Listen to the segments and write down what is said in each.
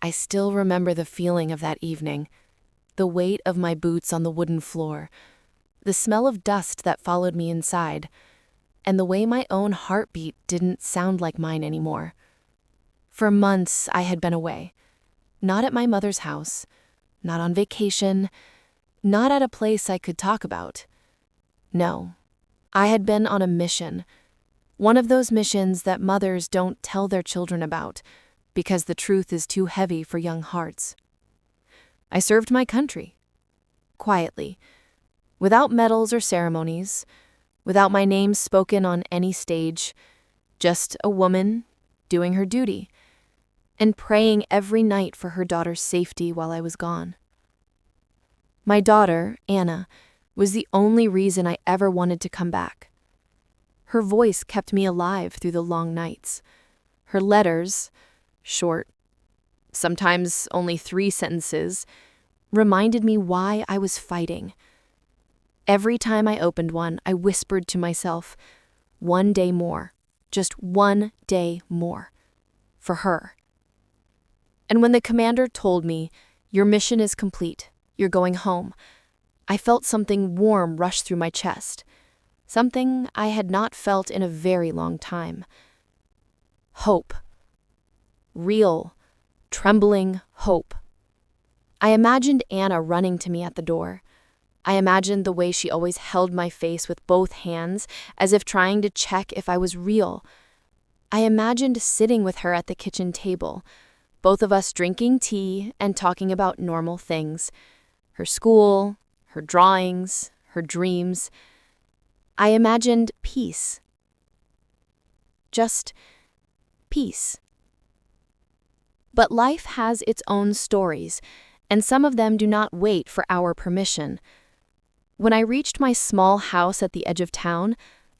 I still remember the feeling of that evening, the weight of my boots on the wooden floor, the smell of dust that followed me inside, and the way my own heartbeat didn't sound like mine anymore. For months I had been away, not at my mother's house, not on vacation, not at a place I could talk about. No, I had been on a mission, one of those missions that mothers don't tell their children about because the truth is too heavy for young hearts. I served my country, quietly, without medals or ceremonies, without my name spoken on any stage, just a woman doing her duty and praying every night for her daughter's safety while I was gone. My daughter, Anna, was the only reason I ever wanted to come back. Her voice kept me alive through the long nights. Her letters, short, sometimes only 3 sentences, reminded me why I was fighting. Every time I opened one, I whispered to myself, 1 day more, just 1 day more, for her. And when the commander told me, "Your mission is complete, you're going home," I felt something warm rush through my chest, something I had not felt in a very long time. Hope. Real, trembling hope. I imagined Anna running to me at the door. I imagined the way she always held my face with both hands, as if trying to check if I was real. I imagined sitting with her at the kitchen table, both of us drinking tea and talking about normal things. Her school, her drawings, her dreams. I imagined peace. Just peace. But life has its own stories, and some of them do not wait for our permission. When I reached my small house at the edge of town,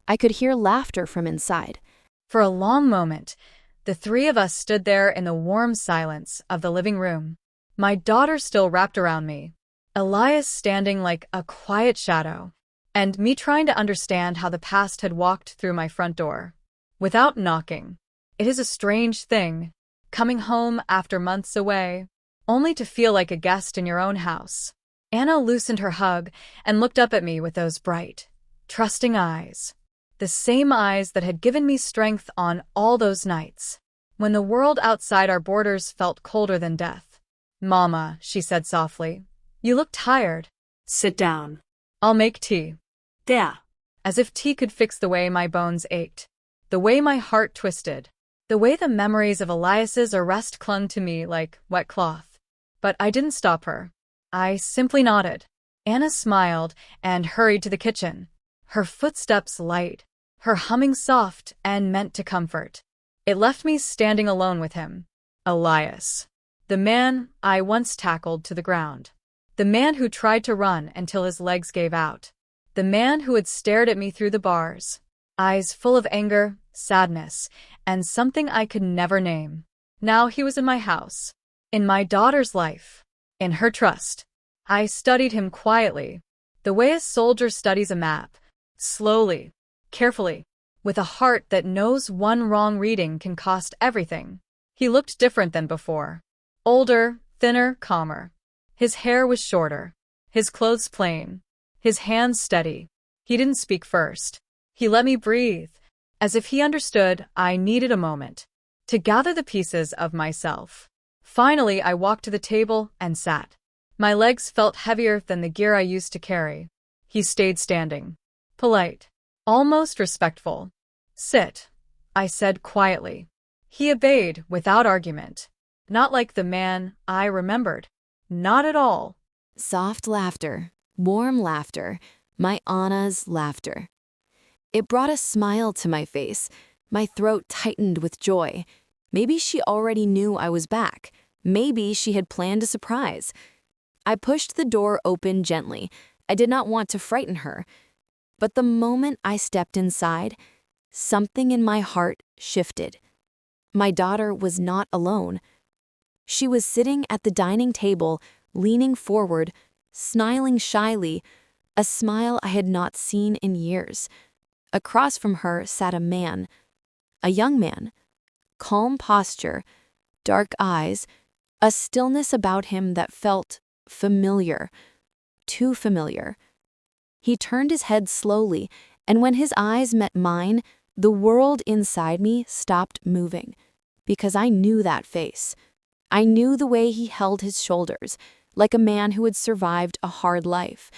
I could hear laughter from inside. For a long moment, the 3 of us stood there in the warm silence of the living room. My daughter still wrapped around me, Elias standing like a quiet shadow, and me trying to understand how the past had walked through my front door, without knocking. It is a strange thing, coming home after months away, only to feel like a guest in your own house. Anna loosened her hug and looked up at me with those bright, trusting eyes. The same eyes that had given me strength on all those nights, when the world outside our borders felt colder than death. "Mama," she said softly, "you look tired." "Sit down." "I'll make tea." There. As if tea could fix the way my bones ached, the way my heart twisted, the way the memories of Elias's arrest clung to me like wet cloth. But I didn't stop her. I simply nodded. Anna smiled and hurried to the kitchen, her footsteps light, her humming soft and meant to comfort. It left me standing alone with him. Elias. The man I once tackled to the ground. The man who tried to run until his legs gave out. The man who had stared at me through the bars, eyes full of anger, sadness, and something I could never name. Now he was in my house, in my daughter's life, in her trust. I studied him quietly, the way a soldier studies a map, slowly, carefully, with a heart that knows one wrong reading can cost everything. He looked different than before. Older, thinner, calmer. His hair was shorter, his clothes plain, his hands steady. He didn't speak first. He let me breathe, as if he understood I needed a moment to gather the pieces of myself. Finally, I walked to the table and sat. My legs felt heavier than the gear I used to carry. He stayed standing, polite, almost respectful. "Sit," I said quietly. He obeyed without argument. Not like the man I remembered. Not at all. Soft laughter, warm laughter, my Anna's laughter. It brought a smile to my face. My throat tightened with joy. Maybe she already knew I was back. Maybe she had planned a surprise. I pushed the door open gently. I did not want to frighten her. But the moment I stepped inside, something in my heart shifted. My daughter was not alone. She was sitting at the dining table, leaning forward, smiling shyly, a smile I had not seen in years. Across from her sat a man, a young man, calm posture, dark eyes, a stillness about him that felt familiar, too familiar. He turned his head slowly, and when his eyes met mine, the world inside me stopped moving, because I knew that face. I knew the way he held his shoulders, like a man who had survived a hard life.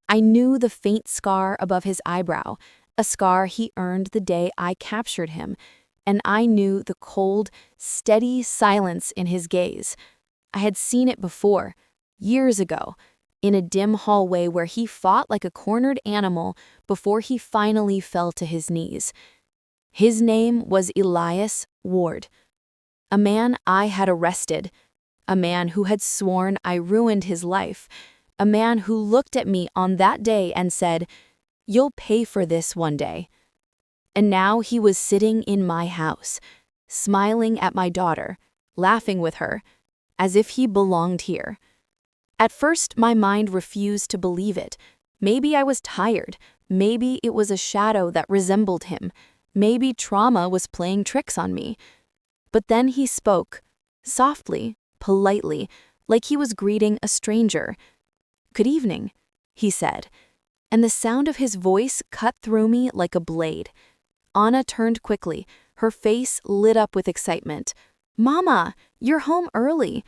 I knew the faint scar above his eyebrow, a scar he earned the day I captured him, and I knew the cold, steady silence in his gaze. I had seen it before, years ago, in a dim hallway where he fought like a cornered animal before he finally fell to his knees. His name was Elias Ward, a man I had arrested, a man who had sworn I ruined his life, a man who looked at me on that day and said, "You'll pay for this one day." And now he was sitting in my house, smiling at my daughter, laughing with her, as if he belonged here. At first, my mind refused to believe it. Maybe I was tired. Maybe it was a shadow that resembled him. Maybe trauma was playing tricks on me. But then he spoke, softly, politely, like he was greeting a stranger. "Good evening," he said, and the sound of his voice cut through me like a blade. Anna turned quickly, her face lit up with excitement. "Mama, you're home early."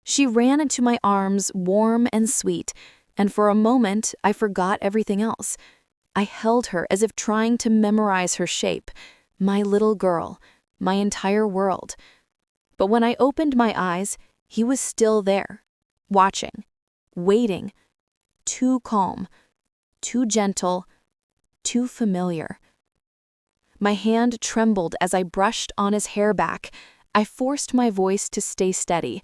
She ran into my arms, warm and sweet, and for a moment I forgot everything else. I held her as if trying to memorize her shape, my little girl, my entire world. But when I opened my eyes, he was still there, watching, waiting, too calm, too gentle, too familiar. My hand trembled as I brushed Anna's hair back. I forced my voice to stay steady.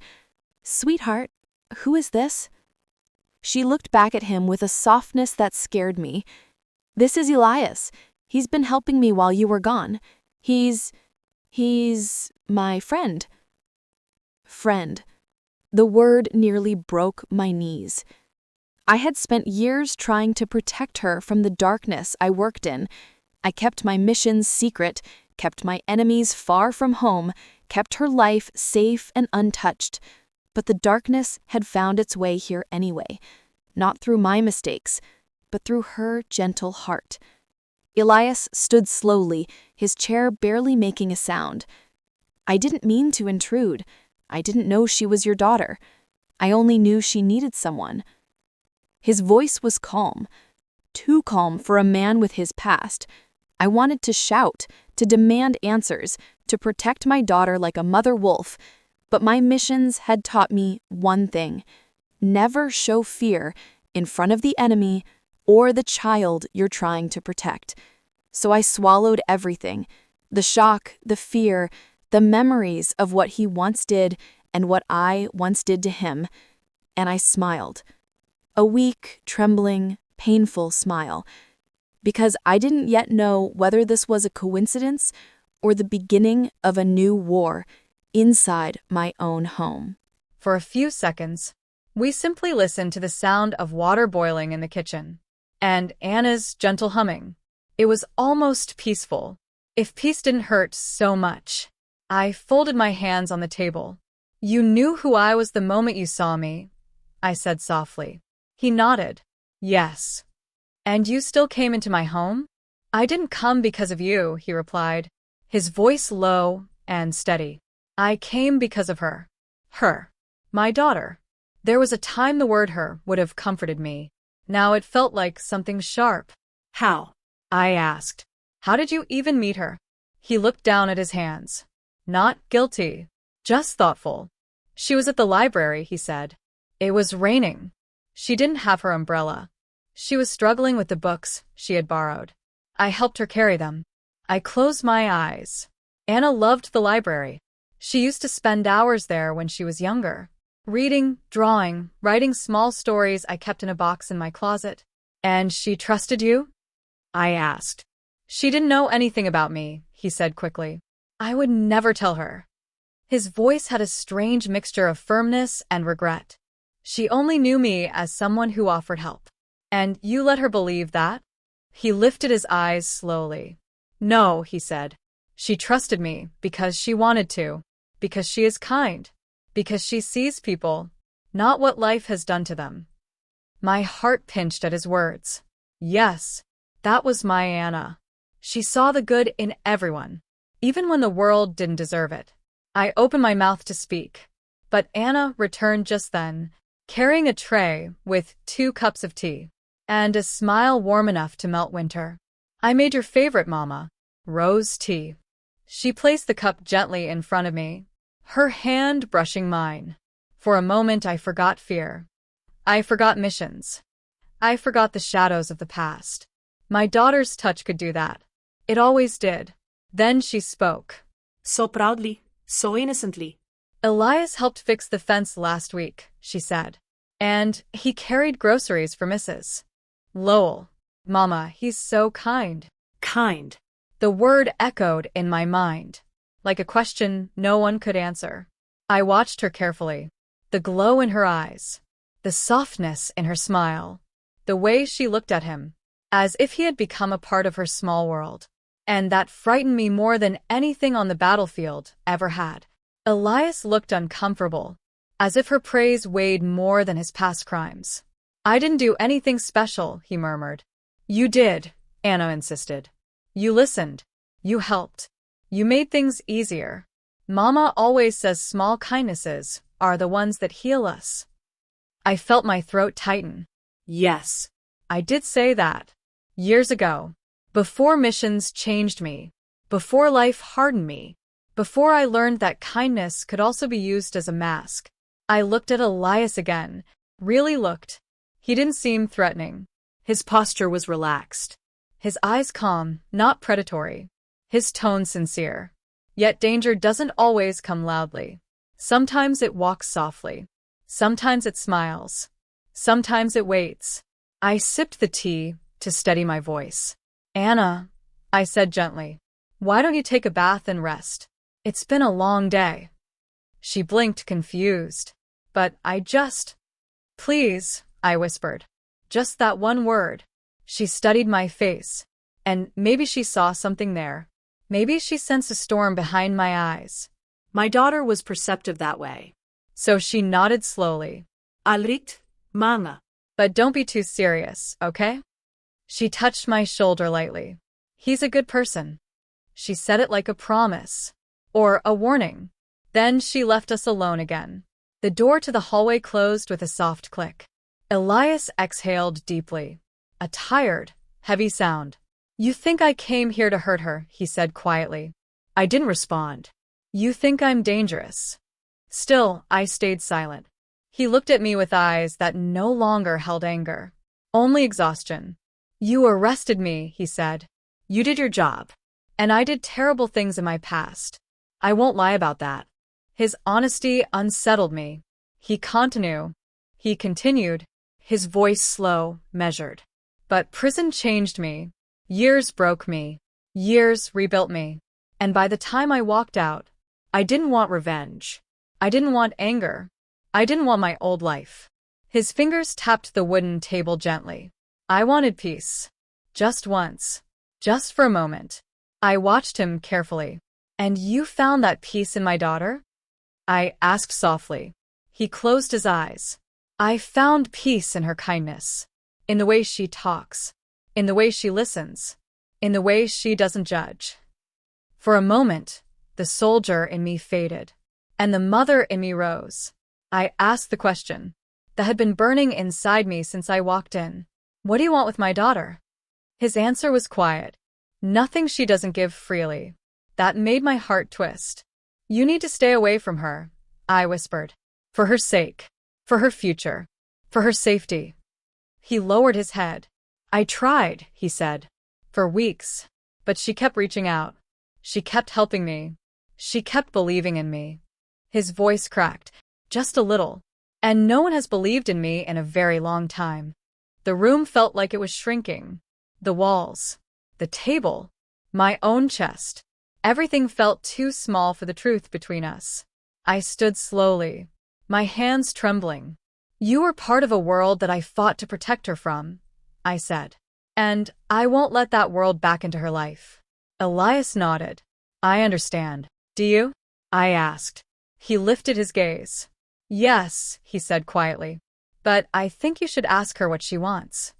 "Sweetheart, who is this?" She looked back at him with a softness that scared me. "This is Elias. He's been helping me while you were gone. He's my friend." Friend. The word nearly broke my knees. I had spent years trying to protect her from the darkness I worked in. I kept my missions secret, kept my enemies far from home, kept her life safe and untouched. But the darkness had found its way here anyway, not through my mistakes, but through her gentle heart. Elias stood slowly, his chair barely making a sound. "I didn't mean to intrude. I didn't know she was your daughter. I only knew she needed someone." His voice was calm, too calm for a man with his past. I wanted to shout, to demand answers, to protect my daughter like a mother wolf, but my missions had taught me one thing: never show fear in front of the enemy or the child you're trying to protect. So I swallowed everything: the shock, the fear, the memories of what he once did and what I once did to him, and I smiled. A weak, trembling, painful smile, because I didn't yet know whether this was a coincidence or the beginning of a new war inside my own home. For a few seconds, we simply listened to the sound of water boiling in the kitchen, and Anna's gentle humming. It was almost peaceful, if peace didn't hurt so much. I folded my hands on the table. "You knew who I was the moment you saw me," I said softly. He nodded. "Yes." "And you still came into my home?" "I didn't come because of you," he replied, his voice low and steady. "I came because of her. Her. My daughter." There was a time the word "her" would have comforted me. Now it felt like something sharp. How? I asked. "How did you even meet her?" He looked down at his hands. Not guilty, just thoughtful. "She was at the library," he said. "It was raining. She didn't have her umbrella. She was struggling with the books she had borrowed. I helped her carry them." I closed my eyes. Anna loved the library. She used to spend hours there when she was younger, reading, drawing, writing small stories I kept in a box in my closet. "And she trusted you?" I asked. "She didn't know anything about me," he said quickly. "I would never tell her." His voice had a strange mixture of firmness and regret. "She only knew me as someone who offered help." "And you let her believe that?" He lifted his eyes slowly. "No," he said. "She trusted me because she wanted to, because she is kind. Because she sees people, not what life has done to them. My heart pinched at his words. Yes, that was my Anna. She saw the good in everyone, even when the world didn't deserve it. I opened my mouth to speak, but Anna returned just then, carrying a tray with 2 cups of tea and a smile warm enough to melt winter. I made your favorite, Mama. Rose tea. She placed the cup gently in front of me, her hand brushing mine. For a moment I forgot fear. I forgot missions. I forgot the shadows of the past. My daughter's touch could do that. It always did. Then she spoke. So proudly, so innocently. Elias helped fix the fence last week, she said. And he carried groceries for Mrs. Lowell. Mama, he's so kind. Kind. The word echoed in my mind, like a question no one could answer. I watched her carefully. The glow in her eyes, the softness in her smile, the way she looked at him, as if he had become a part of her small world. And that frightened me more than anything on the battlefield ever had. Elias looked uncomfortable, as if her praise weighed more than his past crimes. I didn't do anything special, he murmured. You did, Anna insisted. You listened. You helped. You made things easier. Mama always says small kindnesses are the ones that heal us. I felt my throat tighten. Yes. I did say that. Years ago. Before missions changed me. Before life hardened me. Before I learned that kindness could also be used as a mask. I looked at Elias again. Really looked. He didn't seem threatening. His posture was relaxed. His eyes calm, not predatory. His tone sincere. Yet danger doesn't always come loudly. Sometimes it walks softly. Sometimes it smiles. Sometimes it waits. I sipped the tea to steady my voice. Anna, I said gently, why don't you take a bath and rest? It's been a long day. She blinked, confused. But Please, I whispered. Just that one word. She studied my face. And maybe she saw something there. Maybe she sensed a storm behind my eyes. My daughter was perceptive that way. So she nodded slowly. Alright, Mama. But don't be too serious, okay? She touched my shoulder lightly. He's a good person. She said it like a promise. Or a warning. Then she left us alone again. The door to the hallway closed with a soft click. Elias exhaled deeply. A tired, heavy sound. You think I came here to hurt her, he said quietly. I didn't respond. You think I'm dangerous. Still, I stayed silent. He looked at me with eyes that no longer held anger. Only exhaustion. You arrested me, he said. You did your job. And I did terrible things in my past. I won't lie about that. His honesty unsettled me. He continued, his voice slow, measured. But prison changed me. Years broke me. Years rebuilt me. And by the time I walked out, I didn't want revenge. I didn't want anger. I didn't want my old life. His fingers tapped the wooden table gently. I wanted peace. Just once. Just for a moment. I watched him carefully. And you found that peace in my daughter? I asked softly. He closed his eyes. I found peace in her kindness. In the way she talks. In the way she listens. In the way she doesn't judge. For a moment, the soldier in me faded. And the mother in me rose. I asked the question that had been burning inside me since I walked in. What do you want with my daughter? His answer was quiet. Nothing she doesn't give freely. That made my heart twist. You need to stay away from her, I whispered. For her sake. For her future. For her safety. He lowered his head. I tried, he said. For weeks. But she kept reaching out. She kept helping me. She kept believing in me. His voice cracked. Just a little. And no one has believed in me in a very long time. The room felt like it was shrinking. The walls. The table. My own chest. Everything felt too small for the truth between us. I stood slowly. My hands trembling. You were part of a world that I fought to protect her from, I said. And I won't let that world back into her life. Elias nodded. I understand. Do you? I asked. He lifted his gaze. Yes, he said quietly. But I think you should ask her what she wants.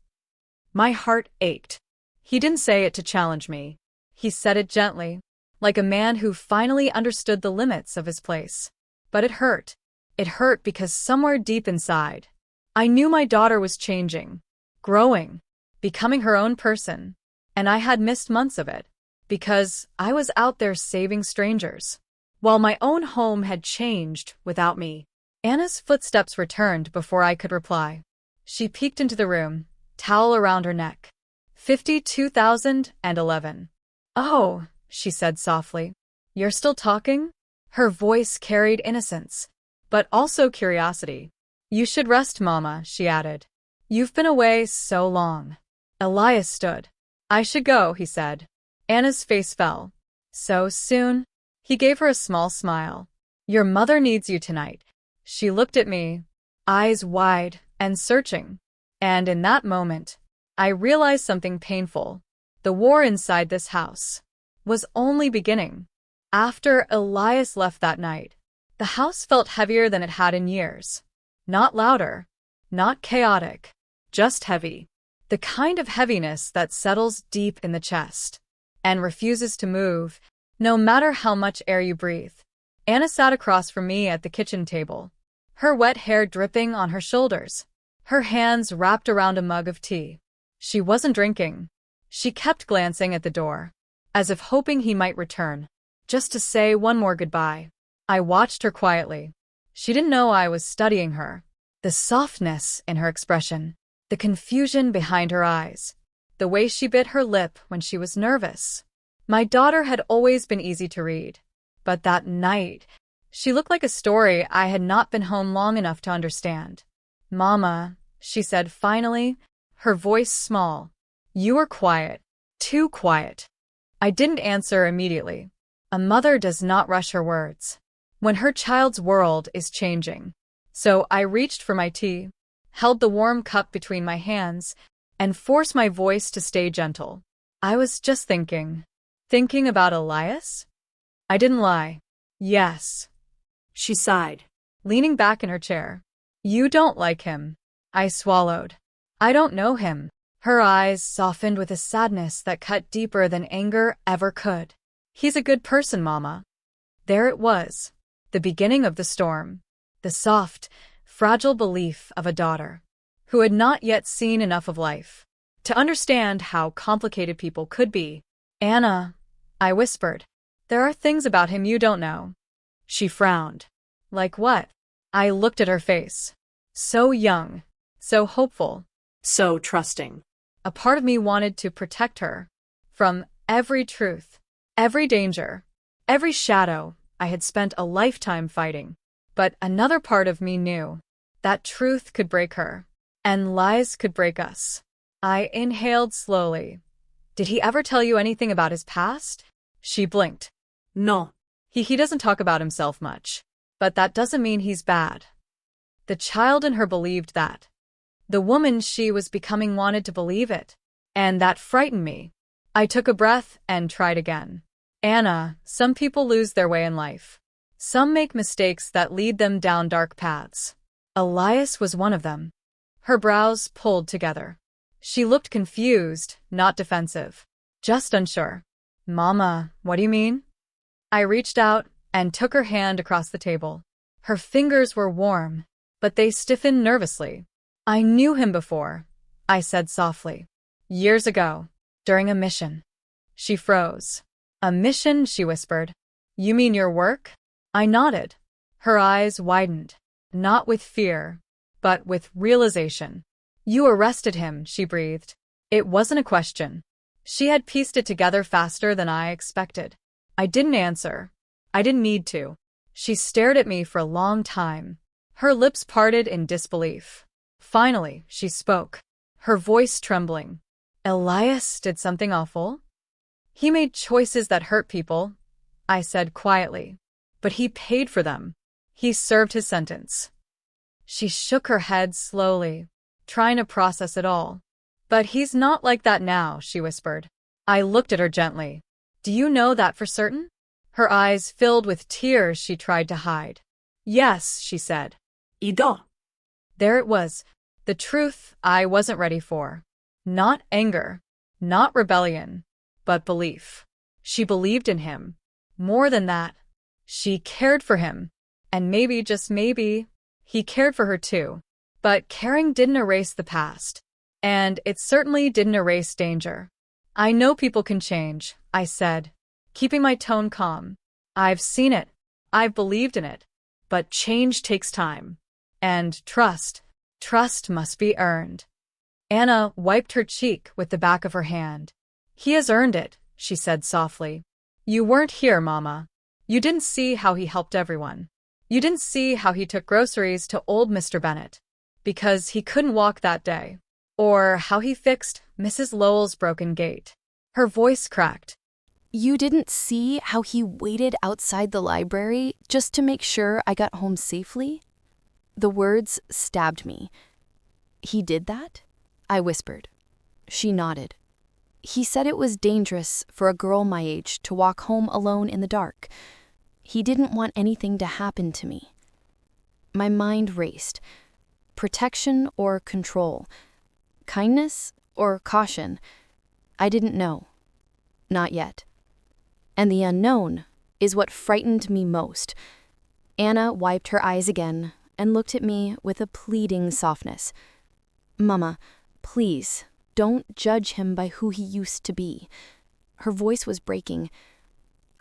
My heart ached. He didn't say it to challenge me. He said it gently, like a man who finally understood the limits of his place. But it hurt. It hurt because somewhere deep inside, I knew my daughter was changing, growing, becoming her own person, and I had missed months of it, because I was out there saving strangers, while my own home had changed without me. Anna's footsteps returned before I could reply. She peeked into the room, towel around her neck. 52,011. Oh, she said softly. You're still talking? Her voice carried innocence, but also curiosity. You should rest, Mama, she added. You've been away so long. Elias stood. I should go, he said. Anna's face fell. So soon? He gave her a small smile. Your mother needs you tonight. She looked at me, eyes wide and searching. And in that moment, I realized something painful. The war inside this house was only beginning. After Elias left that night, the house felt heavier than it had in years. Not louder, not chaotic, just heavy. The kind of heaviness that settles deep in the chest and refuses to move, no matter how much air you breathe. Anna sat across from me at the kitchen table, her wet hair dripping on her shoulders, her hands wrapped around a mug of tea. She wasn't drinking. She kept glancing at the door, as if hoping he might return, just to say one more goodbye. I watched her quietly. She didn't know I was studying her. The softness in her expression, the confusion behind her eyes, the way she bit her lip when she was nervous. My daughter had always been easy to read, but that night, she looked like a story I had not been home long enough to understand. Mama, she said finally, her voice small. You were quiet. Too quiet. I didn't answer immediately. A mother does not rush her words when her child's world is changing. So I reached for my tea, held the warm cup between my hands, and forced my voice to stay gentle. I was just thinking about Elias? I didn't lie. Yes. She sighed, Leaning back in her chair. You don't like him. I swallowed. I don't know him. Her eyes softened with a sadness that cut deeper than anger ever could. He's a good person, Mama. There it was, the beginning of the storm, the soft, fragile belief of a daughter who had not yet seen enough of life to understand how complicated people could be. Anna, I whispered, there are things about him you don't know. She frowned. Like what? I looked at her face. So young, so hopeful, so trusting. A part of me wanted to protect her from every truth, every danger, every shadow I had spent a lifetime fighting. But another part of me knew that truth could break her, and lies could break us. I inhaled slowly. Did he ever tell you anything about his past? She blinked. No. He doesn't talk about himself much, but that doesn't mean he's bad. The child in her believed that. The woman she was becoming wanted to believe it, and that frightened me. I took a breath and tried again. Anna, some people lose their way in life. Some make mistakes that lead them down dark paths. Elias was one of them. Her brows pulled together. She looked confused, not defensive, just unsure. Mama, what do you mean? I reached out and took her hand across the table. Her fingers were warm, but they stiffened nervously. I knew him before, I said softly. Years ago, during a mission. She froze. A mission, she whispered. You mean your work? I nodded. Her eyes widened, not with fear, but with realization. You arrested him, she breathed. It wasn't a question. She had pieced it together faster than I expected. I didn't answer. I didn't need to. She stared at me for a long time. Her lips parted in disbelief. Finally, she spoke, her voice trembling. Elias did something awful? He made choices that hurt people, I said quietly. But he paid for them. He served his sentence. She shook her head slowly, trying to process it all. But he's not like that now, she whispered. I looked at her gently. Do you know that for certain? Her eyes filled with tears she tried to hide. Yes, she said. Ido. There it was. The truth I wasn't ready for. Not anger, not rebellion, but belief. She believed in him. More than that, she cared for him. And maybe, just maybe, he cared for her too. But caring didn't erase the past. And it certainly didn't erase danger. I know people can change, I said, keeping my tone calm. I've seen it. I've believed in it. But change takes time. And trust must be earned. Anna wiped her cheek with the back of her hand. He has earned it, she said softly. You weren't here, Mama. You didn't see how he helped everyone. You didn't see how he took groceries to old Mr. Bennett, because he couldn't walk that day. Or how he fixed Mrs. Lowell's broken gate. Her voice cracked. You didn't see how he waited outside the library just to make sure I got home safely? The words stabbed me. He did that? I whispered. She nodded. He said it was dangerous for a girl my age to walk home alone in the dark. He didn't want anything to happen to me. My mind raced. Protection or control? Kindness or caution? I didn't know. Not yet. And the unknown is what frightened me most. Anna wiped her eyes again and looked at me with a pleading softness. Mama, please, don't judge him by who he used to be. Her voice was breaking.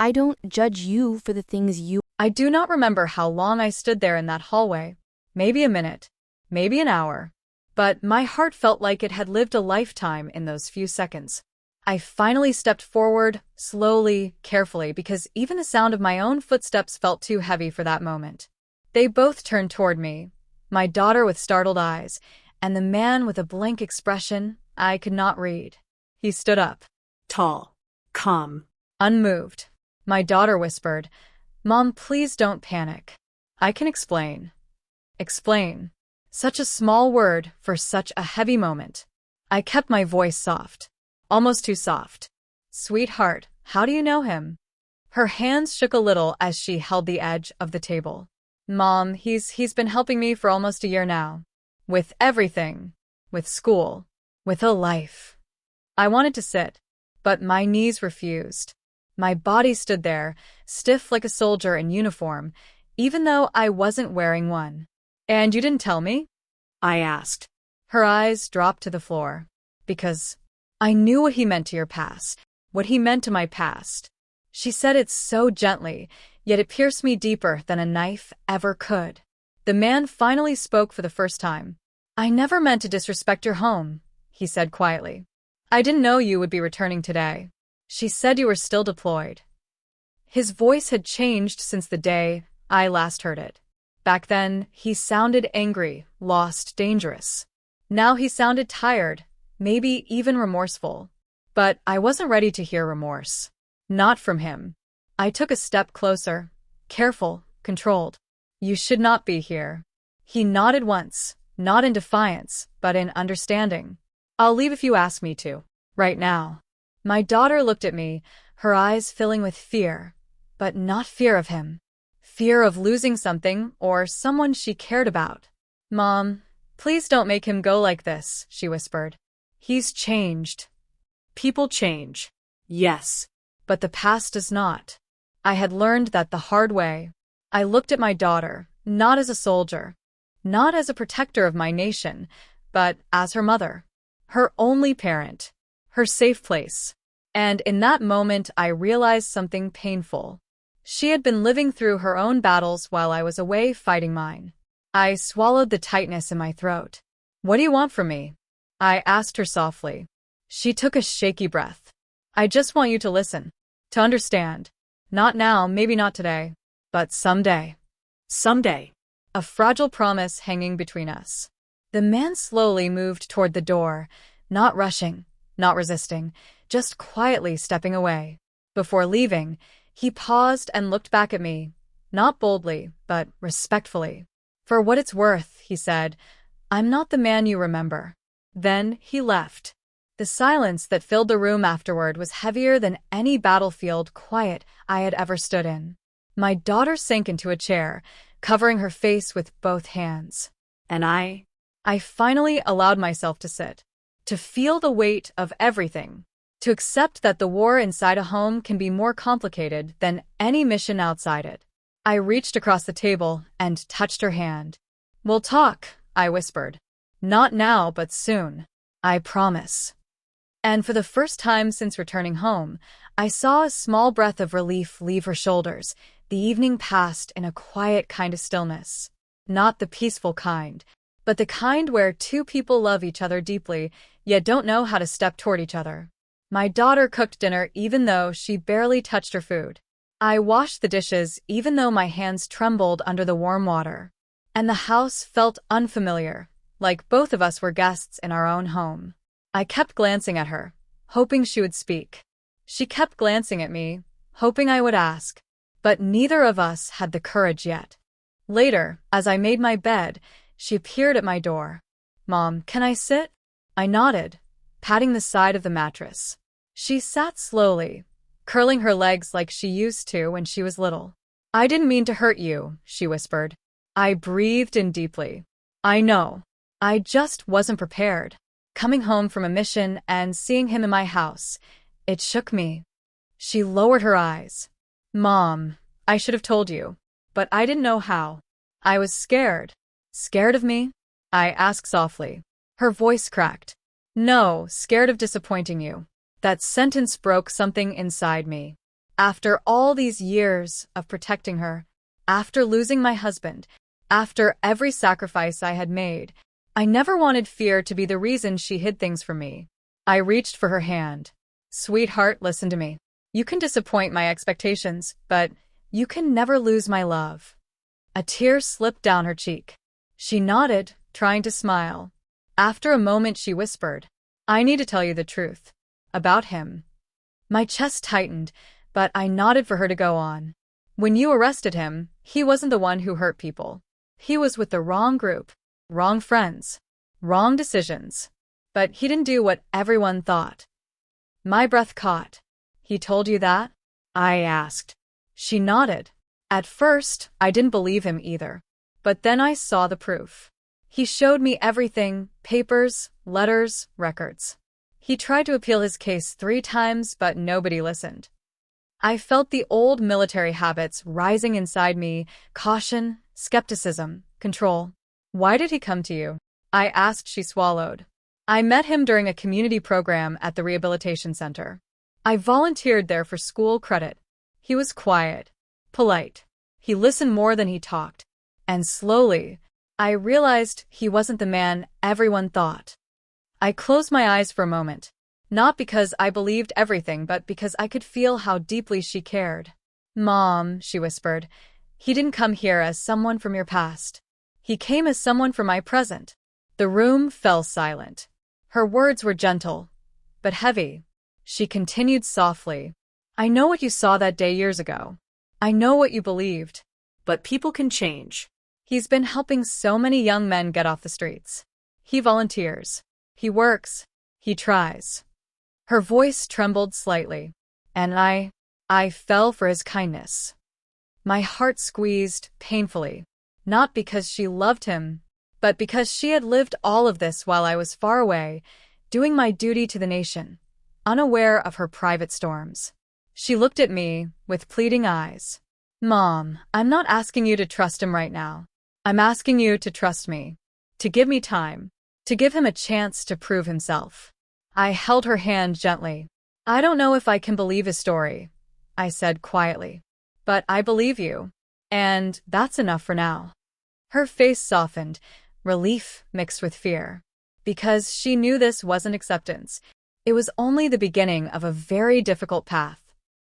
I don't judge you for the things you... I do not remember how long I stood there in that hallway. Maybe a minute, maybe an hour. But my heart felt like it had lived a lifetime in those few seconds. I finally stepped forward, slowly, carefully, because even the sound of my own footsteps felt too heavy for that moment. They both turned toward me, my daughter with startled eyes, and the man with a blank expression I could not read. He stood up. Tall. Calm. Unmoved. My daughter whispered, Mom, please don't panic. I can explain. Explain. Such a small word for such a heavy moment. I kept my voice soft. Almost too soft. Sweetheart, how do you know him? Her hands shook a little as she held the edge of the table. Mom, he's been helping me for almost a year now. With everything. With school. With a life. I wanted to sit, but my knees refused. My body stood there, stiff like a soldier in uniform, even though I wasn't wearing one. And you didn't tell me? I asked. Her eyes dropped to the floor. Because I knew what he meant to your past, what he meant to my past. She said it so gently, yet it pierced me deeper than a knife ever could. The man finally spoke for the first time. I never meant to disrespect your home, he said quietly. I didn't know you would be returning today. She said you were still deployed. His voice had changed since the day I last heard it. Back then, he sounded angry, lost, dangerous. Now he sounded tired, maybe even remorseful. But I wasn't ready to hear remorse. Not from him. I took a step closer, careful, controlled. You should not be here. He nodded once, not in defiance, but in understanding. I'll leave if you ask me to, right now. My daughter looked at me, her eyes filling with fear, but not fear of him. Fear of losing something or someone she cared about. Mom, please don't make him go like this, she whispered. He's changed. People change. Yes. But the past does not. I had learned that the hard way. I looked at my daughter, not as a soldier, not as a protector of my nation, but as her mother, her only parent, her safe place. And in that moment, I realized something painful. She had been living through her own battles while I was away fighting mine. I swallowed the tightness in my throat. What do you want from me? I asked her softly. She took a shaky breath. I just want you to listen, to understand. Not now, maybe not today, but someday. Someday. A fragile promise hanging between us. The man slowly moved toward the door, not rushing, not resisting, just quietly stepping away. Before leaving, he paused and looked back at me, not boldly, but respectfully. For what it's worth, he said, I'm not the man you remember. Then he left. The silence that filled the room afterward was heavier than any battlefield quiet I had ever stood in. My daughter sank into a chair, covering her face with both hands. And I finally allowed myself to sit, to feel the weight of everything, to accept that the war inside a home can be more complicated than any mission outside it. I reached across the table and touched her hand. "We'll talk," I whispered. "Not now, but soon. I promise." And for the first time since returning home, I saw a small breath of relief leave her shoulders. The evening passed in a quiet kind of stillness. Not the peaceful kind, but the kind where two people love each other deeply, yet don't know how to step toward each other. My daughter cooked dinner even though she barely touched her food. I washed the dishes even though my hands trembled under the warm water. And the house felt unfamiliar, like both of us were guests in our own home. I kept glancing at her, hoping she would speak. She kept glancing at me, hoping I would ask, but neither of us had the courage yet. Later, as I made my bed, she appeared at my door. "Mom, can I sit?" I nodded, patting the side of the mattress. She sat slowly, curling her legs like she used to when she was little. "I didn't mean to hurt you," she whispered. I breathed in deeply. "I know. I just wasn't prepared." Coming home from a mission and seeing him in my house, it shook me. She lowered her eyes. "Mom, I should have told you, but I didn't know how. I was scared." "Scared of me?" I asked softly. Her voice cracked. "No, scared of disappointing you." That sentence broke something inside me. After all these years of protecting her, after losing my husband, after every sacrifice I had made, I never wanted fear to be the reason she hid things from me. I reached for her hand. "Sweetheart, listen to me. You can disappoint my expectations, but you can never lose my love." A tear slipped down her cheek. She nodded, trying to smile. After a moment she whispered, "I need to tell you the truth. About him." My chest tightened, but I nodded for her to go on. "When you arrested him, he wasn't the one who hurt people. He was with the wrong group, wrong friends, wrong decisions. But he didn't do what everyone thought." My breath caught. "He told you that?" I asked. She nodded. At first, I didn't believe him either. But then I saw the proof. He showed me everything: papers, letters, records. He tried to appeal his case 3 times, but nobody listened. I felt the old military habits rising inside me: caution, skepticism, control. "Why did he come to you?" I asked. She swallowed. "I met him during a community program at the rehabilitation center. I volunteered there for school credit. He was quiet, polite. He listened more than he talked. And slowly, I realized he wasn't the man everyone thought." I closed my eyes for a moment, not because I believed everything, but because I could feel how deeply she cared. "Mom," she whispered, "he didn't come here as someone from your past. He came as someone from my present." The room fell silent. Her words were gentle, but heavy. She continued softly, "I know what you saw that day years ago. I know what you believed. But people can change. He's been helping so many young men get off the streets. He volunteers. He works. He tries." Her voice trembled slightly. "And I fell for his kindness." My heart squeezed painfully, not because she loved him, but because she had lived all of this while I was far away, doing my duty to the nation, unaware of her private storms. She looked at me with pleading eyes. "Mom, I'm not asking you to trust him right now. I'm asking you to trust me, to give me time, to give him a chance to prove himself." I held her hand gently. "I don't know if I can believe his story," I said quietly. "But I believe you. And that's enough for now." Her face softened, relief mixed with fear. Because she knew this wasn't acceptance. It was only the beginning of a very difficult path.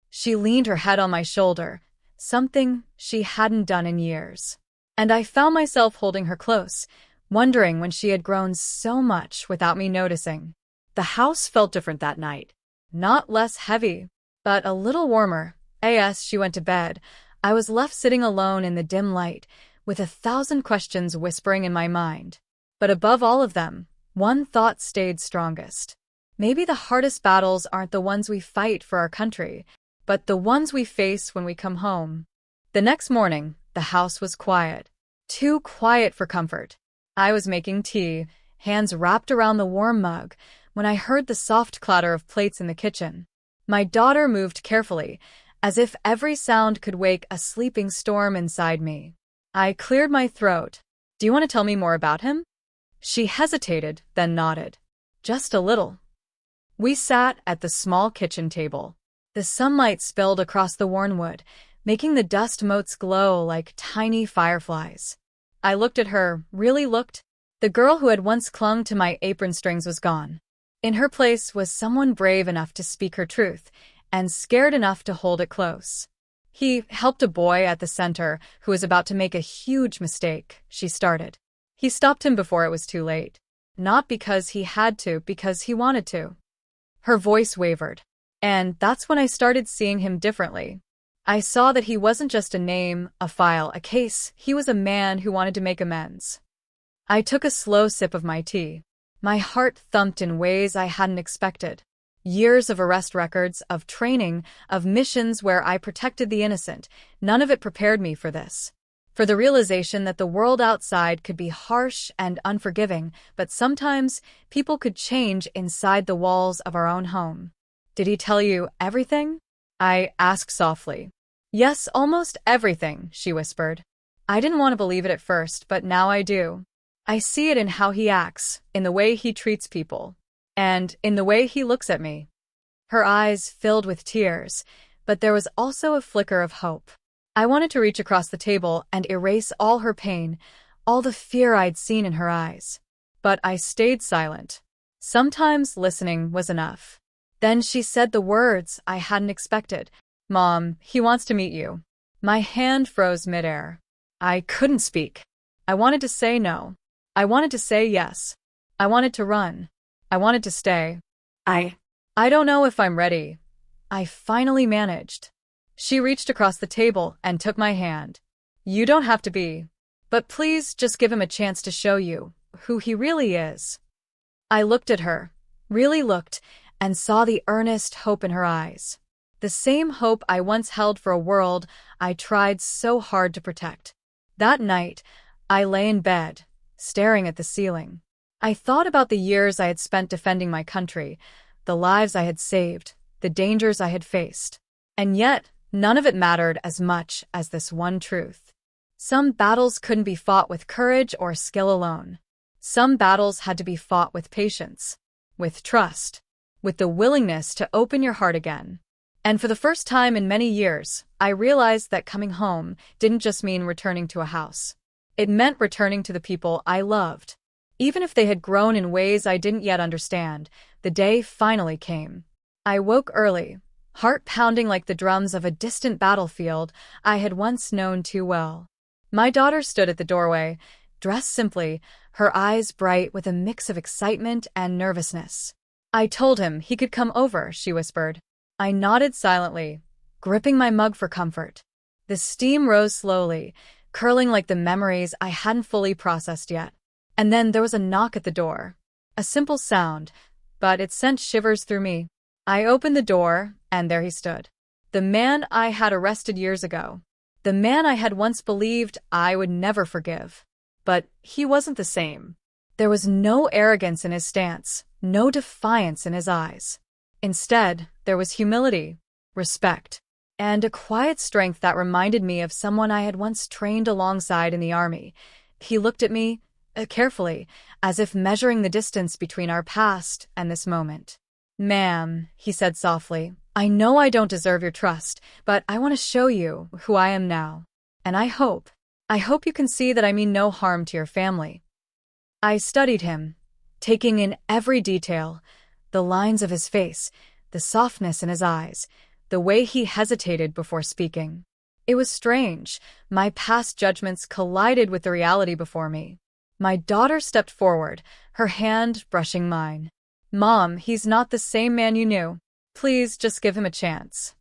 She leaned her head on my shoulder, something she hadn't done in years. And I found myself holding her close, wondering when she had grown so much without me noticing. The house felt different that night. Not less heavy, but a little warmer. As she went to bed, I was left sitting alone in the dim light, with 1,000 questions whispering in my mind. But above all of them, one thought stayed strongest. Maybe the hardest battles aren't the ones we fight for our country, but the ones we face when we come home. The next morning, The house was quiet. Too quiet for comfort. I was making tea, hands wrapped around the warm mug, when I heard the soft clatter of plates in the kitchen. My daughter moved carefully, as if every sound could wake a sleeping storm inside me. I cleared my throat. Do you want to tell me more about him? She hesitated, then nodded. Just a little. We sat at the small kitchen table. The sunlight spilled across the worn wood, making the dust motes glow like tiny fireflies. I looked at her, really looked. The girl who had once clung to my apron strings was gone. In her place was someone brave enough to speak her truth, and scared enough to hold it close. He helped a boy at the center who was about to make a huge mistake, she started. He stopped him before it was too late. Not because he had to, because he wanted to. Her voice wavered. And that's when I started seeing him differently. I saw that he wasn't just a name, a file, a case. He was a man who wanted to make amends. I took a slow sip of my tea. My heart thumped in ways I hadn't expected. Years of arrest records, of training, of missions where I protected the innocent, none of it prepared me for this. For the realization that the world outside could be harsh and unforgiving, but sometimes people could change inside the walls of our own home. Did he tell you everything? I asked softly. Yes, almost everything, she whispered. I didn't want to believe it at first, but now I do. I see it in how he acts, in the way he treats people, and in the way he looks at me. Her eyes filled with tears, but there was also a flicker of hope. I wanted to reach across the table and erase all her pain, all the fear I'd seen in her eyes. But I stayed silent. Sometimes listening was enough. Then she said the words I hadn't expected. Mom, he wants to meet you. My hand froze midair. I couldn't speak. I wanted to say no. I wanted to say yes. I wanted to run. I wanted to stay. I don't know if I'm ready. I finally managed. She reached across the table and took my hand. You don't have to be. But please just give him a chance to show you who he really is. I looked at her, really looked, and saw the earnest hope in her eyes. The same hope I once held for a world I tried so hard to protect. That night, I lay in bed, staring at the ceiling. I thought about the years I had spent defending my country, the lives I had saved, the dangers I had faced. And yet, none of it mattered as much as this one truth. Some battles couldn't be fought with courage or skill alone. Some battles had to be fought with patience, with trust, with the willingness to open your heart again. And for the first time in many years, I realized that coming home didn't just mean returning to a house. It meant returning to the people I loved. Even if they had grown in ways I didn't yet understand, the day finally came. I woke early, heart pounding like the drums of a distant battlefield I had once known too well. My daughter stood at the doorway, dressed simply, her eyes bright with a mix of excitement and nervousness. I told him he could come over, she whispered. I nodded silently, gripping my mug for comfort. The steam rose slowly, curling like the memories I hadn't fully processed yet. And then there was a knock at the door. A simple sound, but it sent shivers through me. I opened the door, and there he stood. The man I had arrested years ago. The man I had once believed I would never forgive. But he wasn't the same. There was no arrogance in his stance, no defiance in his eyes. Instead, there was humility, respect, and a quiet strength that reminded me of someone I had once trained alongside in the army. He looked at me, carefully, as if measuring the distance between our past and this moment. Ma'am, he said softly, I know I don't deserve your trust, but I want to show you who I am now. And I hope you can see that I mean no harm to your family. I studied him, taking in every detail, the lines of his face, the softness in his eyes, the way he hesitated before speaking. It was strange. My past judgments collided with the reality before me. My daughter stepped forward, her hand brushing mine. Mom, he's not the same man you knew. Please just give him a chance.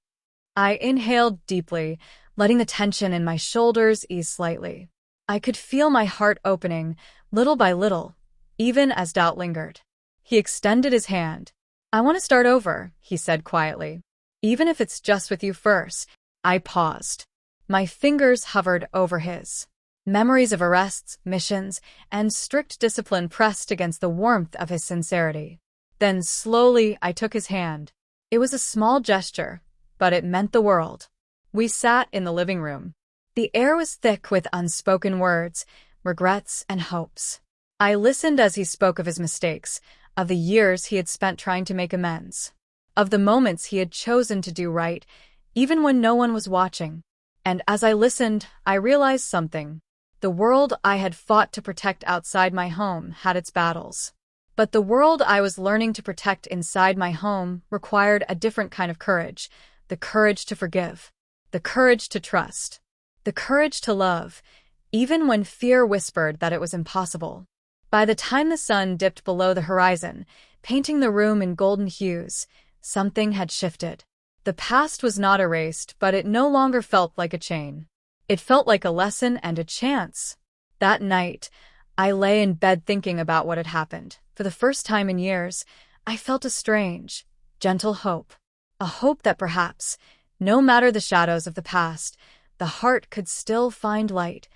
I inhaled deeply, letting the tension in my shoulders ease slightly. I could feel my heart opening, little by little, even as doubt lingered. He extended his hand. I want to start over, he said quietly. Even if it's just with you first. I paused. My fingers hovered over his. Memories of arrests, missions, and strict discipline pressed against the warmth of his sincerity. Then slowly I took his hand. It was a small gesture, but it meant the world. We sat in the living room. The air was thick with unspoken words, regrets, and hopes. I listened as he spoke of his mistakes, of the years he had spent trying to make amends, of the moments he had chosen to do right, even when no one was watching. And as I listened, I realized something. The world I had fought to protect outside my home had its battles. But the world I was learning to protect inside my home required a different kind of courage, the courage to forgive, the courage to trust, the courage to love, even when fear whispered that it was impossible. By the time the sun dipped below the horizon, painting the room in golden hues, something had shifted. The past was not erased, but it no longer felt like a chain. It felt like a lesson and a chance. That night, I lay in bed thinking about what had happened. For the first time in years, I felt a strange, gentle hope. A hope that perhaps, no matter the shadows of the past, the heart could still find light,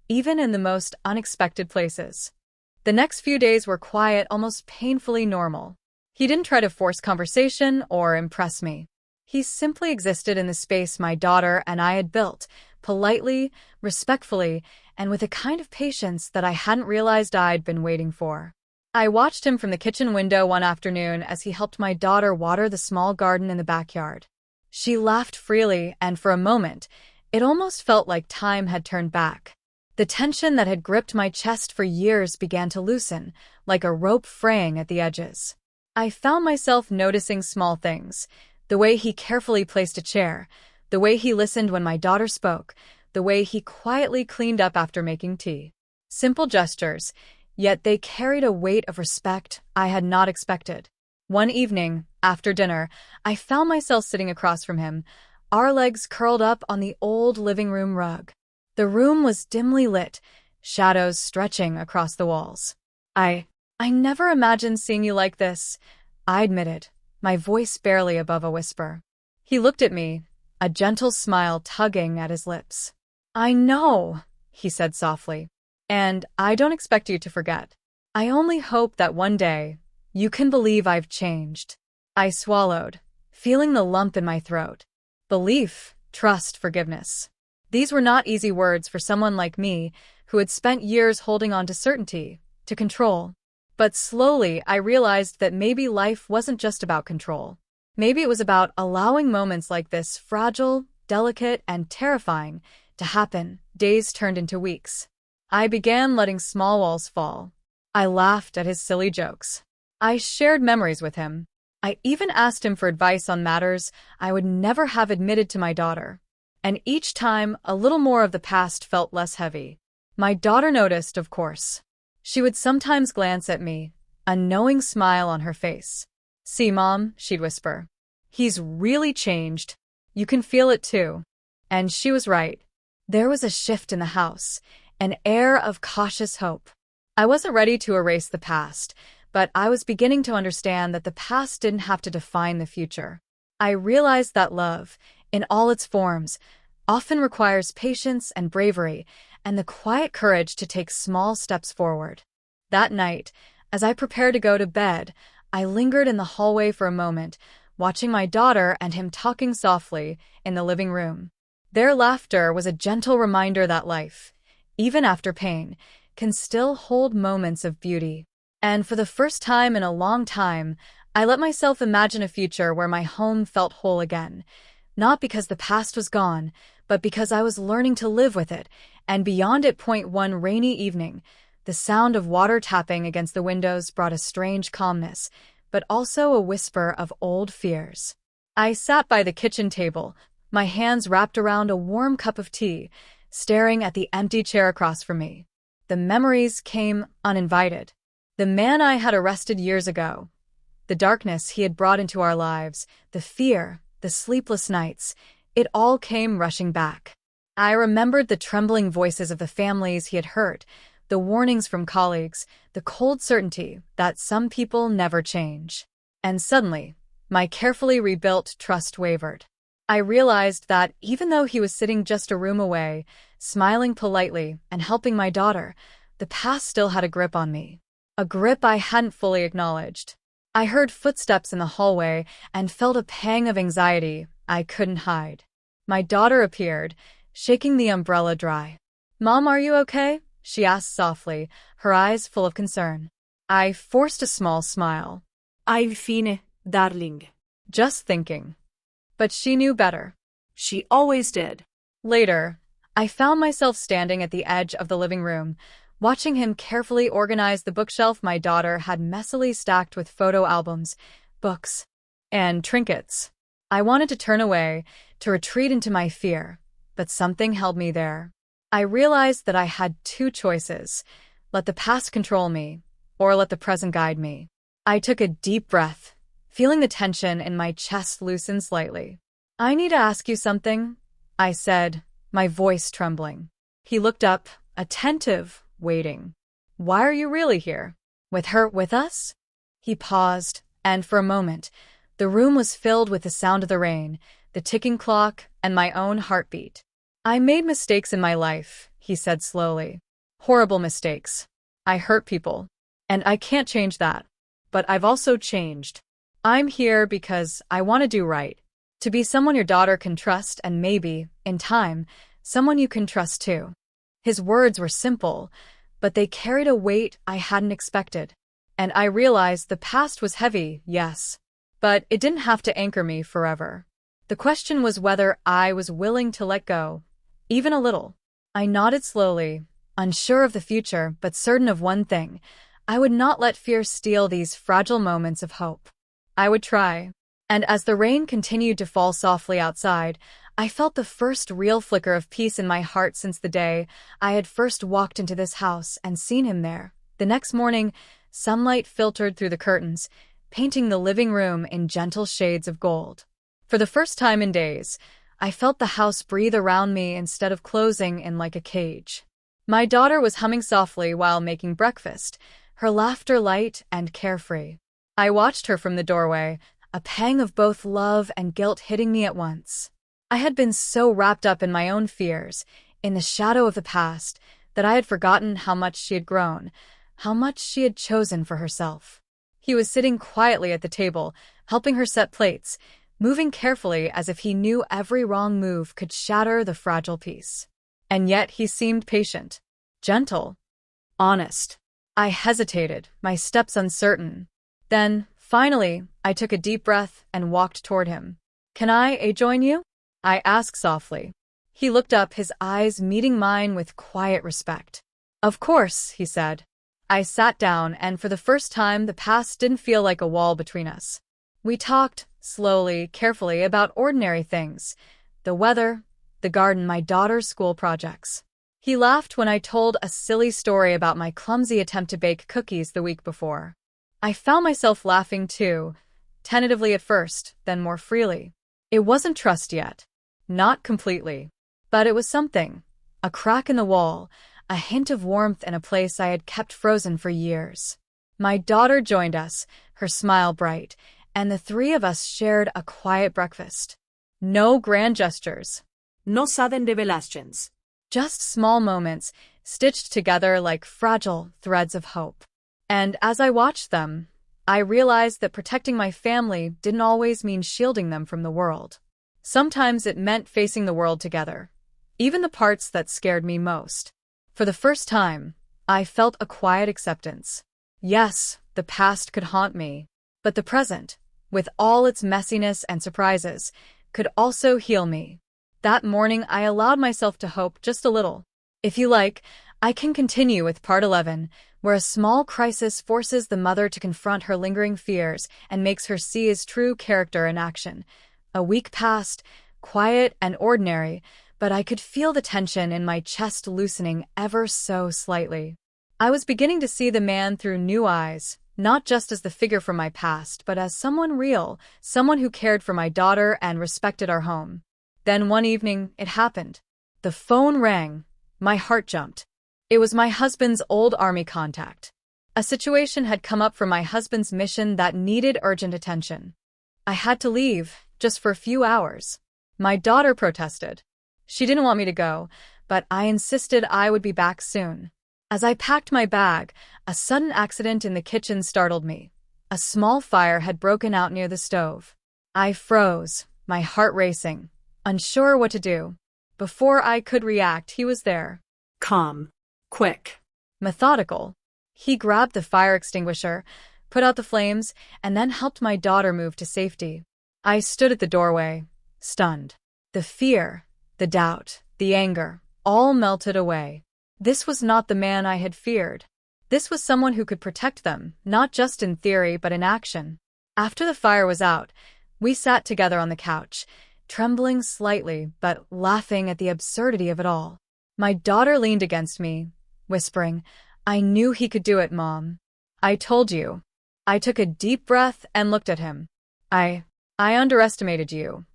even in the most unexpected places. The next few days were quiet, almost painfully normal. He didn't try to force conversation or impress me. He simply existed in the space my daughter and I had built, politely, respectfully, and with a kind of patience that I hadn't realized I'd been waiting for. I watched him from the kitchen window one afternoon as he helped my daughter water the small garden in the backyard. She laughed freely, and for a moment, it almost felt like time had turned back. The tension that had gripped my chest for years began to loosen, like a rope fraying at the edges. I found myself noticing small things: the way he carefully placed a chair, the way he listened when my daughter spoke, the way he quietly cleaned up after making tea. Simple gestures, yet they carried a weight of respect I had not expected. One evening, after dinner, I found myself sitting across from him, our legs curled up on the old living room rug. The room was dimly lit, shadows stretching across the walls. I never imagined seeing you like this, I admitted, my voice barely above a whisper. He looked at me, a gentle smile tugging at his lips. I know, he said softly, and I don't expect you to forget. I only hope that one day you can believe I've changed. I swallowed, feeling the lump in my throat. Belief, trust, forgiveness. These were not easy words for someone like me who had spent years holding on to certainty, to control. But slowly I realized that maybe life wasn't just about control. Maybe it was about allowing moments like this, fragile, delicate, and terrifying, to happen. Days turned into weeks. I began letting small walls fall. I laughed at his silly jokes. I shared memories with him. I even asked him for advice on matters I would never have admitted to my daughter. And each time, a little more of the past felt less heavy. My daughter noticed, of course. She would sometimes glance at me, a knowing smile on her face. "See, Mom," she'd whisper. "He's really changed. You can feel it too." And she was right. There was a shift in the house, an air of cautious hope. I wasn't ready to erase the past, but I was beginning to understand that the past didn't have to define the future. I realized that love, in all its forms, often requires patience and bravery, and the quiet courage to take small steps forward. That night, as I prepared to go to bed, I lingered in the hallway for a moment, watching my daughter and him talking softly in the living room. Their laughter was a gentle reminder that life, even after pain, can still hold moments of beauty. And for the first time in a long time, I let myself imagine a future where my home felt whole again, not because the past was gone, but because I was learning to live with it. And beyond it, one rainy evening, the sound of water tapping against the windows brought a strange calmness, but also a whisper of old fears. I sat by the kitchen table, my hands wrapped around a warm cup of tea, staring at the empty chair across from me. The memories came uninvited. The man I had arrested years ago, the darkness he had brought into our lives, the fear, the sleepless nights, it all came rushing back. I remembered the trembling voices of the families he had hurt, the warnings from colleagues, the cold certainty that some people never change. And suddenly, my carefully rebuilt trust wavered. I realized that even though he was sitting just a room away, smiling politely and helping my daughter, the past still had a grip on me. A grip I hadn't fully acknowledged. I heard footsteps in the hallway and felt a pang of anxiety I couldn't hide. My daughter appeared, shaking the umbrella dry. "Mom, are you okay?" she asked softly, her eyes full of concern. I forced a small smile. I'm fine, darling. Just thinking. But she knew better. She always did. Later, I found myself standing at the edge of the living room, watching him carefully organize the bookshelf my daughter had messily stacked with photo albums, books, and trinkets. I wanted to turn away, to retreat into my fear, but something held me there. I realized that I had two choices: let the past control me, or let the present guide me. I took a deep breath, feeling the tension in my chest loosen slightly. "I need to ask you something," I said, my voice trembling. He looked up, attentive, waiting. "Why are you really here? With her, with us?" He paused, and for a moment, the room was filled with the sound of the rain, the ticking clock, and my own heartbeat. "I made mistakes in my life," he said slowly. "Horrible mistakes. I hurt people. And I can't change that. But I've also changed. I'm here because I want to do right. To be someone your daughter can trust and maybe, in time, someone you can trust too." His words were simple, but they carried a weight I hadn't expected. And I realized the past was heavy, yes. But it didn't have to anchor me forever. The question was whether I was willing to let go, even a little. I nodded slowly, unsure of the future but certain of one thing: I would not let fear steal these fragile moments of hope. I would try. And as the rain continued to fall softly outside, I felt the first real flicker of peace in my heart since the day I had first walked into this house and seen him there. The next morning, sunlight filtered through the curtains, painting the living room in gentle shades of gold. For the first time in days, I felt the house breathe around me instead of closing in like a cage. My daughter was humming softly while making breakfast, her laughter light and carefree. I watched her from the doorway, a pang of both love and guilt hitting me at once. I had been so wrapped up in my own fears, in the shadow of the past, that I had forgotten how much she had grown, how much she had chosen for herself. He was sitting quietly at the table, helping her set plates, moving carefully as if he knew every wrong move could shatter the fragile piece. And yet he seemed patient, gentle, honest. I hesitated, my steps uncertain. Then, finally, I took a deep breath and walked toward him. "Can I join you?" I asked softly. He looked up, his eyes meeting mine with quiet respect. "Of course," he said. I sat down, and for the first time the past didn't feel like a wall between us. We talked, slowly, carefully, about ordinary things: the weather, the garden, my daughter's school projects. He laughed when I told a silly story about my clumsy attempt to bake cookies the week before. I found myself laughing too, tentatively at first, then more freely. It wasn't trust yet. Not completely. But it was something. A crack in the wall, a hint of warmth in a place I had kept frozen for years. My daughter joined us, her smile bright, and the three of us shared a quiet breakfast. No grand gestures. No sudden revelations. Just small moments, stitched together like fragile threads of hope. And as I watched them, I realized that protecting my family didn't always mean shielding them from the world. Sometimes it meant facing the world together, even the parts that scared me most. For the first time, I felt a quiet acceptance. Yes, the past could haunt me, but the present, with all its messiness and surprises, could also heal me. That morning I allowed myself to hope just a little. If you like, I can continue with part 11, where a small crisis forces the mother to confront her lingering fears and makes her see his true character in action. A week passed, quiet and ordinary, but I could feel the tension in my chest loosening ever so slightly. I was beginning to see the man through new eyes, not just as the figure from my past, but as someone real, someone who cared for my daughter and respected our home. Then one evening, it happened. The phone rang. My heart jumped. It was my husband's old army contact. A situation had come up for my husband's mission that needed urgent attention. I had to leave, just for a few hours. My daughter protested. She didn't want me to go, but I insisted I would be back soon. As I packed my bag, a sudden accident in the kitchen startled me. A small fire had broken out near the stove. I froze, my heart racing, unsure what to do. Before I could react, he was there. Calm. Quick. Methodical. He grabbed the fire extinguisher, put out the flames, and then helped my daughter move to safety. I stood at the doorway, stunned. The fear, the doubt, the anger, all melted away. This was not the man I had feared. This was someone who could protect them, not just in theory but in action. After the fire was out, we sat together on the couch, trembling slightly but laughing at the absurdity of it all. My daughter leaned against me, whispering, "I knew he could do it, Mom. I told you." I took a deep breath and looked at him. I underestimated you,"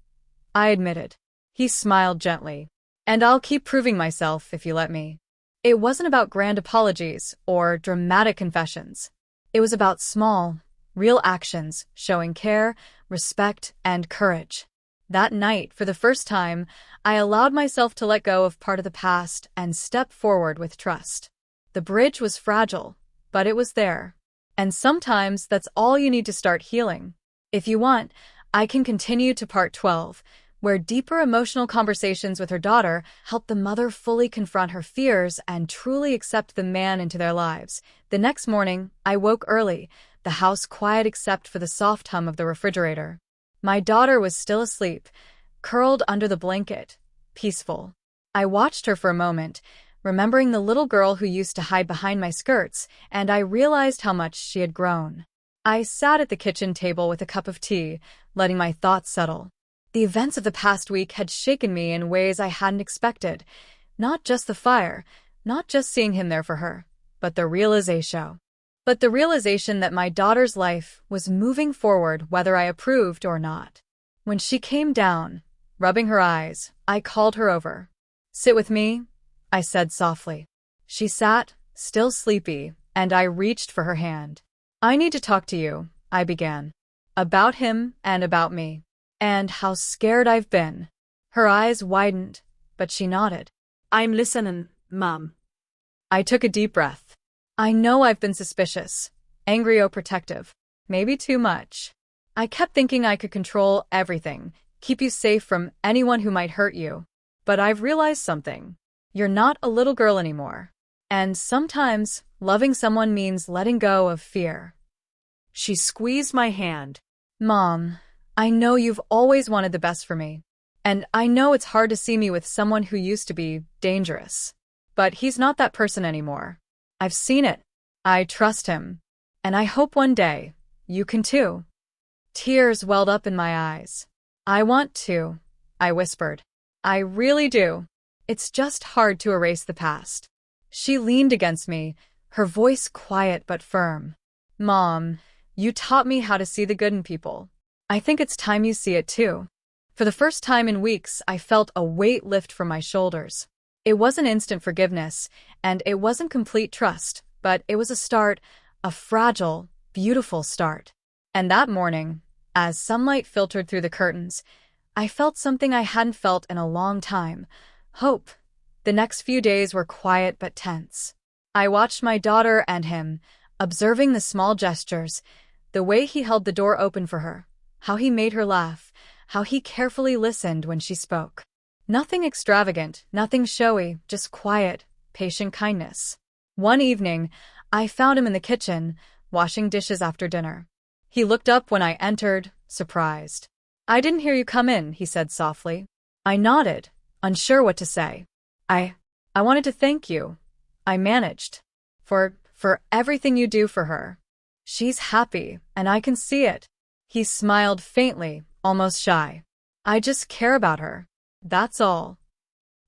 I admitted. He smiled gently. "And I'll keep proving myself if you let me." It wasn't about grand apologies or dramatic confessions. It was about small, real actions showing care, respect, and courage. That night, for the first time, I allowed myself to let go of part of the past and step forward with trust. The bridge was fragile, but it was there. And sometimes that's all you need to start healing. If you want, I can continue to part 12, where deeper emotional conversations with her daughter help the mother fully confront her fears and truly accept the man into their lives. The next morning, I woke early, the house quiet except for the soft hum of the refrigerator. My daughter was still asleep, curled under the blanket, peaceful. I watched her for a moment, remembering the little girl who used to hide behind my skirts, and I realized how much she had grown. I sat at the kitchen table with a cup of tea, letting my thoughts settle. The events of the past week had shaken me in ways I hadn't expected. Not just the fire, not just seeing him there for her, but the realization that my daughter's life was moving forward whether I approved or not. When she came down, rubbing her eyes, I called her over. "Sit with me," I said softly. She sat, still sleepy, and I reached for her hand. "I need to talk to you," I began. "About him and about me. And how scared I've been." Her eyes widened, but she nodded. "I'm listening, Mom." I took a deep breath. I know I've been suspicious, angry or protective, maybe too much. I kept thinking I could control everything, keep you safe from anyone who might hurt you. But I've realized something. You're not a little girl anymore. And sometimes, loving someone means letting go of fear. She squeezed my hand. "Mom, I know you've always wanted the best for me. And I know it's hard to see me with someone who used to be dangerous. But he's not that person anymore. I've seen it. I trust him. And I hope one day, you can too." Tears welled up in my eyes. "I want to," I whispered. "I really do. It's just hard to erase the past." She leaned against me, her voice quiet but firm. "Mom, you taught me how to see the good in people. I think it's time you see it too." For the first time in weeks, I felt a weight lift from my shoulders. It wasn't instant forgiveness, and it wasn't complete trust, but it was a start, a fragile, beautiful start. And that morning, as sunlight filtered through the curtains, I felt something I hadn't felt in a long time: hope. The next few days were quiet but tense. I watched my daughter and him, observing the small gestures, the way he held the door open for her, how he made her laugh, how he carefully listened when she spoke. Nothing extravagant, nothing showy, just quiet, patient kindness. One evening, I found him in the kitchen, washing dishes after dinner. He looked up when I entered, surprised. "I didn't hear you come in," he said softly. I nodded, unsure what to say. I wanted to thank you. I managed. For everything you do for her. She's happy, and I can see it." He smiled faintly, almost shy. "I just care about her. That's all."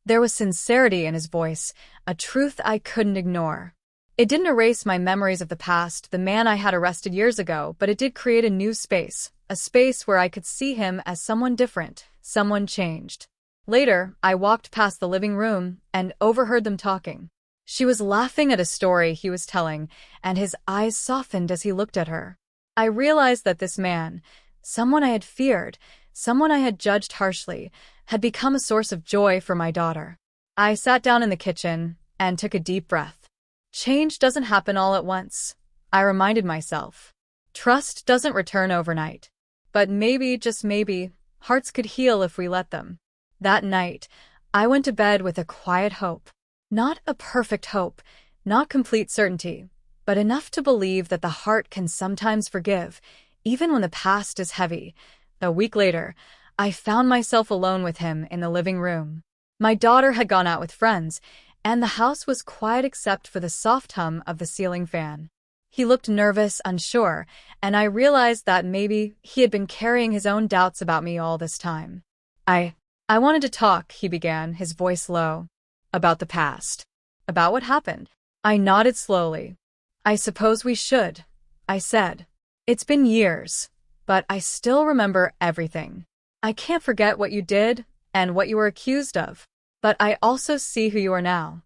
There was sincerity in his voice, a truth I couldn't ignore. It didn't erase my memories of the past, the man I had arrested years ago, but it did create a new space, a space where I could see him as someone different, someone changed. Later, I walked past the living room and overheard them talking. She was laughing at a story he was telling, and his eyes softened as he looked at her. I realized that this man, someone I had feared, someone I had judged harshly, had become a source of joy for my daughter. I sat down in the kitchen and took a deep breath. Change doesn't happen all at once, I reminded myself. Trust doesn't return overnight. But maybe, just maybe, hearts could heal if we let them. That night, I went to bed with a quiet hope. Not a perfect hope, not complete certainty, but enough to believe that the heart can sometimes forgive, even when the past is heavy. A week later, I found myself alone with him in the living room. My daughter had gone out with friends, and the house was quiet except for the soft hum of the ceiling fan. He looked nervous, unsure, and I realized that maybe he had been carrying his own doubts about me all this time. I wanted to talk, he began, his voice low. About the past. About what happened. I nodded slowly. I suppose we should, I said. It's been years, but I still remember everything. I can't forget what you did and what you were accused of, but I also see who you are now.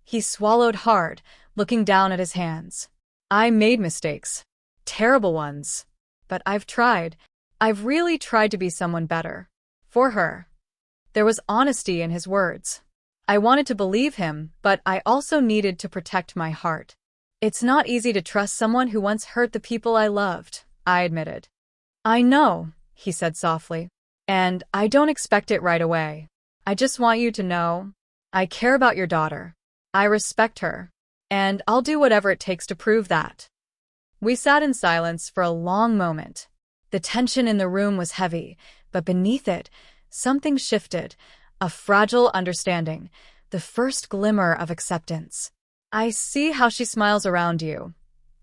He swallowed hard, looking down at his hands. I made mistakes. Terrible ones. But I've tried. I've really tried to be someone better. For her. There was honesty in his words. I wanted to believe him, but I also needed to protect my heart. It's not easy to trust someone who once hurt the people I loved, I admitted. I know, he said softly. And I don't expect it right away. I just want you to know, I care about your daughter. I respect her. And I'll do whatever it takes to prove that. We sat in silence for a long moment. The tension in the room was heavy, but beneath it, something shifted, a fragile understanding, the first glimmer of acceptance. I see how she smiles around you,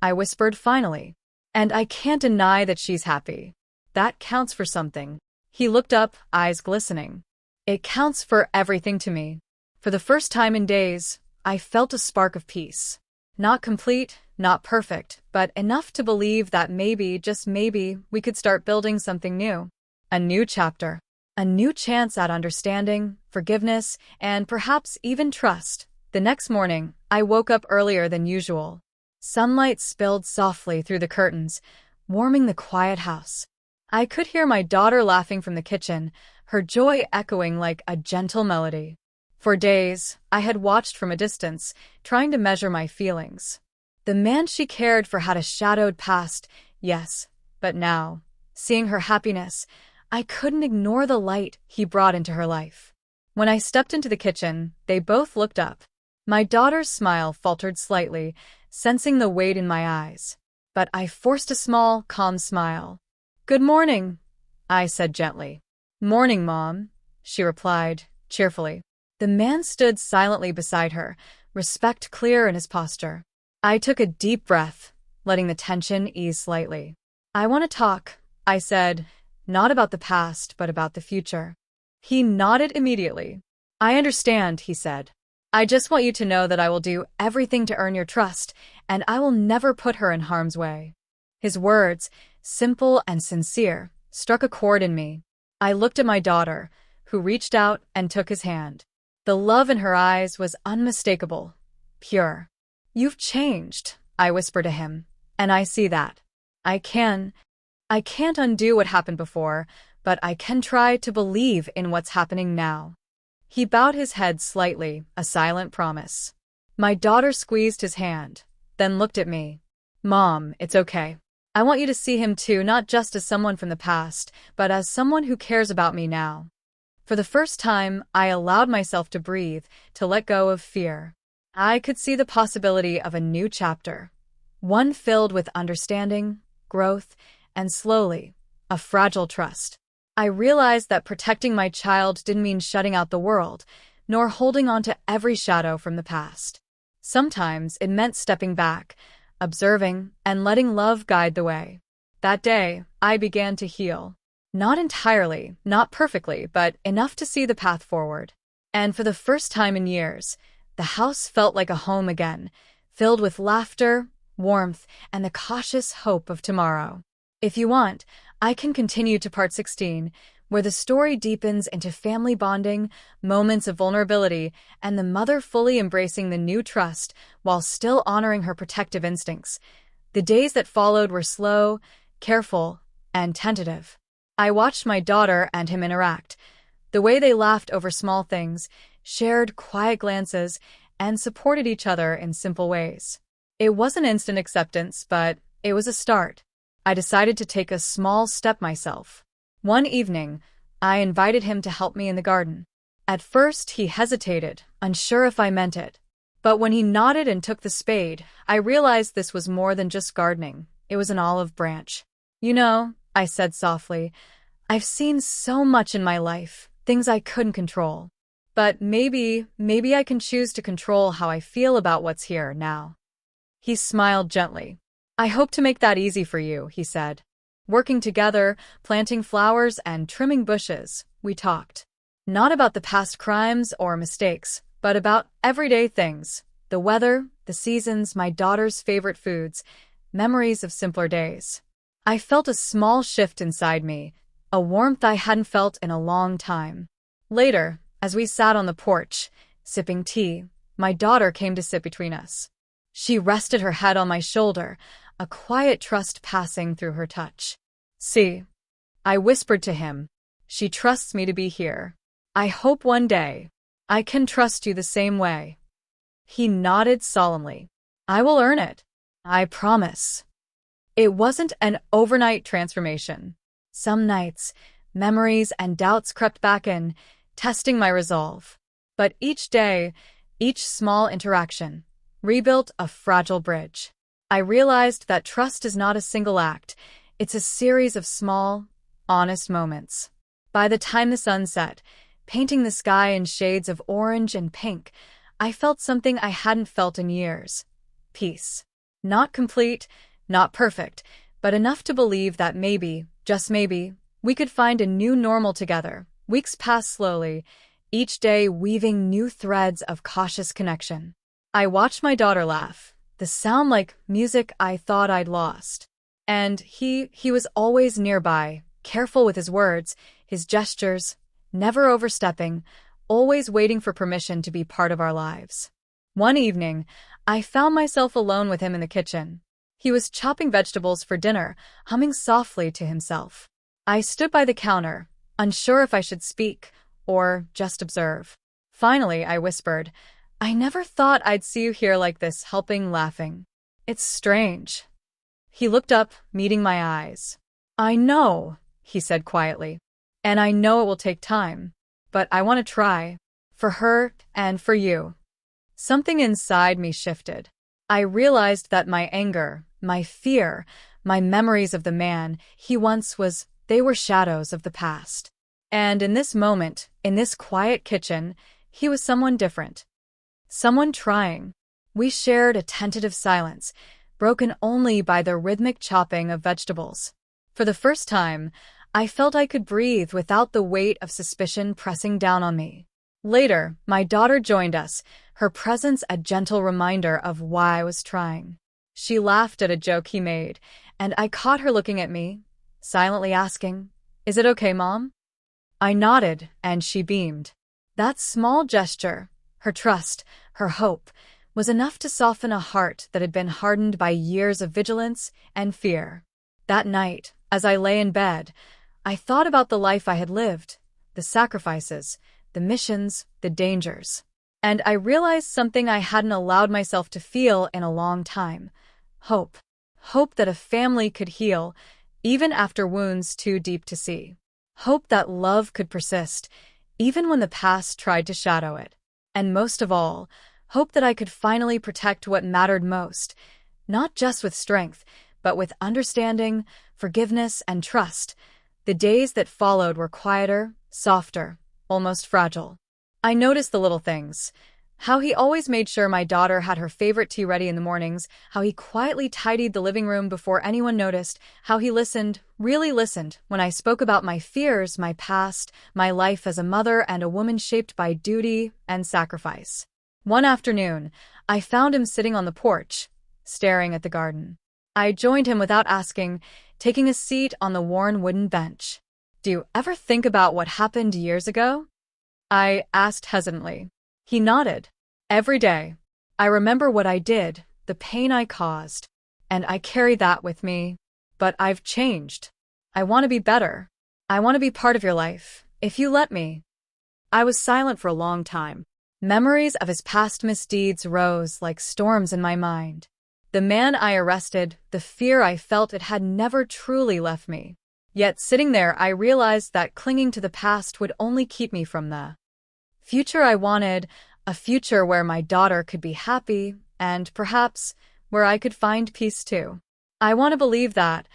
I whispered finally. And I can't deny that she's happy. That counts for something. He looked up, eyes glistening. It counts for everything to me. For the first time in days, I felt a spark of peace. Not complete, not perfect, but enough to believe that maybe, just maybe, we could start building something new. A new chapter. A new chance at understanding, forgiveness, and perhaps even trust. The next morning, I woke up earlier than usual. Sunlight spilled softly through the curtains, warming the quiet house. I could hear my daughter laughing from the kitchen, her joy echoing like a gentle melody. For days, I had watched from a distance, trying to measure my feelings. The man she cared for had a shadowed past, yes, but now, seeing her happiness, I couldn't ignore the light he brought into her life. When I stepped into the kitchen, they both looked up. My daughter's smile faltered slightly, sensing the weight in my eyes. But I forced a small, calm smile. Good morning, I said gently. Morning, Mom, she replied, cheerfully. The man stood silently beside her, respect clear in his posture. I took a deep breath, letting the tension ease slightly. I want to talk, I said, not about the past, but about the future. He nodded immediately. I understand, he said. I just want you to know that I will do everything to earn your trust, and I will never put her in harm's way. His words, simple and sincere, struck a chord in me. I looked at my daughter, who reached out and took his hand. The love in her eyes was unmistakable, pure. You've changed, I whispered to him, and I see that. I can't undo what happened before, but I can try to believe in what's happening now. He bowed his head slightly, a silent promise. My daughter squeezed his hand, then looked at me. Mom, it's okay. I want you to see him too, not just as someone from the past, but as someone who cares about me now. For the first time, I allowed myself to breathe, to let go of fear. I could see the possibility of a new chapter, one filled with understanding, growth, and slowly, a fragile trust. I realized that protecting my child didn't mean shutting out the world, nor holding on to every shadow from the past. Sometimes it meant stepping back, observing, and letting love guide the way. That day, I began to heal. Not entirely, not perfectly, but enough to see the path forward. And for the first time in years, the house felt like a home again, filled with laughter, warmth, and the cautious hope of tomorrow. If you want, I can continue to part 16, where the story deepens into family bonding, moments of vulnerability, and the mother fully embracing the new trust while still honoring her protective instincts. The days that followed were slow, careful, and tentative. I watched my daughter and him interact. The way they laughed over small things, shared quiet glances, and supported each other in simple ways. It wasn't instant acceptance, but it was a start. I decided to take a small step myself. One evening, I invited him to help me in the garden. At first, he hesitated, unsure if I meant it. But when he nodded and took the spade, I realized this was more than just gardening. It was an olive branch. You know, I said softly, I've seen so much in my life, things I couldn't control. But maybe I can choose to control how I feel about what's here now. He smiled gently. I hope to make that easy for you, he said. Working together, planting flowers and trimming bushes, we talked. Not about the past crimes or mistakes, but about everyday things. The weather, the seasons, my daughter's favorite foods, memories of simpler days. I felt a small shift inside me, a warmth I hadn't felt in a long time. Later, as we sat on the porch, sipping tea, my daughter came to sit between us. She rested her head on my shoulder, a quiet trust passing through her touch. See, I whispered to him, she trusts me to be here. I hope one day I can trust you the same way. He nodded solemnly. I will earn it. I promise. It wasn't an overnight transformation. Some nights, memories and doubts crept back in, testing my resolve. But each day, each small interaction, rebuilt a fragile bridge. I realized that trust is not a single act. It's a series of small, honest moments. By the time the sun set, painting the sky in shades of orange and pink, I felt something I hadn't felt in years. Peace. Not complete, not perfect, but enough to believe that maybe, just maybe, we could find a new normal together. Weeks passed slowly, each day weaving new threads of cautious connection. I watched my daughter laugh, the sound like music I thought I'd lost. And he was always nearby, careful with his words, his gestures, never overstepping, always waiting for permission to be part of our lives. One evening, I found myself alone with him in the kitchen. He was chopping vegetables for dinner, humming softly to himself. I stood by the counter, unsure if I should speak or just observe. Finally, I whispered, I never thought I'd see you here like this, helping, laughing. It's strange. He looked up, meeting my eyes. I know, he said quietly, and I know it will take time, but I want to try. For her and for you. Something inside me shifted. I realized that my anger, my fear, my memories of the man he once was, they were shadows of the past. And in this moment, in this quiet kitchen, he was someone different. Someone trying. We shared a tentative silence, broken only by the rhythmic chopping of vegetables. For the first time, I felt I could breathe without the weight of suspicion pressing down on me. Later, my daughter joined us, her presence a gentle reminder of why I was trying. She laughed at a joke he made, and I caught her looking at me, silently asking, Is it okay, Mom? I nodded, and she beamed. That small gesture, her trust, her hope, was enough to soften a heart that had been hardened by years of vigilance and fear. That night, as I lay in bed, I thought about the life I had lived, the sacrifices, the missions, the dangers. And I realized something I hadn't allowed myself to feel in a long time. Hope. Hope that a family could heal, even after wounds too deep to see. Hope that love could persist, even when the past tried to shadow it. And most of all, hope that I could finally protect what mattered most, not just with strength, but with understanding, forgiveness, and trust. The days that followed were quieter, softer, almost fragile. I noticed the little things. How he always made sure my daughter had her favorite tea ready in the mornings, how he quietly tidied the living room before anyone noticed, how he listened, really listened, when I spoke about my fears, my past, my life as a mother and a woman shaped by duty and sacrifice. One afternoon, I found him sitting on the porch, staring at the garden. I joined him without asking, taking a seat on the worn wooden bench. Do you ever think about what happened years ago? I asked hesitantly. He nodded. Every day. I remember what I did, the pain I caused, and I carry that with me. But I've changed. I want to be better. I want to be part of your life, if you let me. I was silent for a long time. Memories of his past misdeeds rose like storms in my mind. The man I arrested, the fear I felt, it had never truly left me. Yet sitting there, I realized that clinging to the past would only keep me from the future I wanted, a future where my daughter could be happy, and perhaps where I could find peace too. I want to believe that,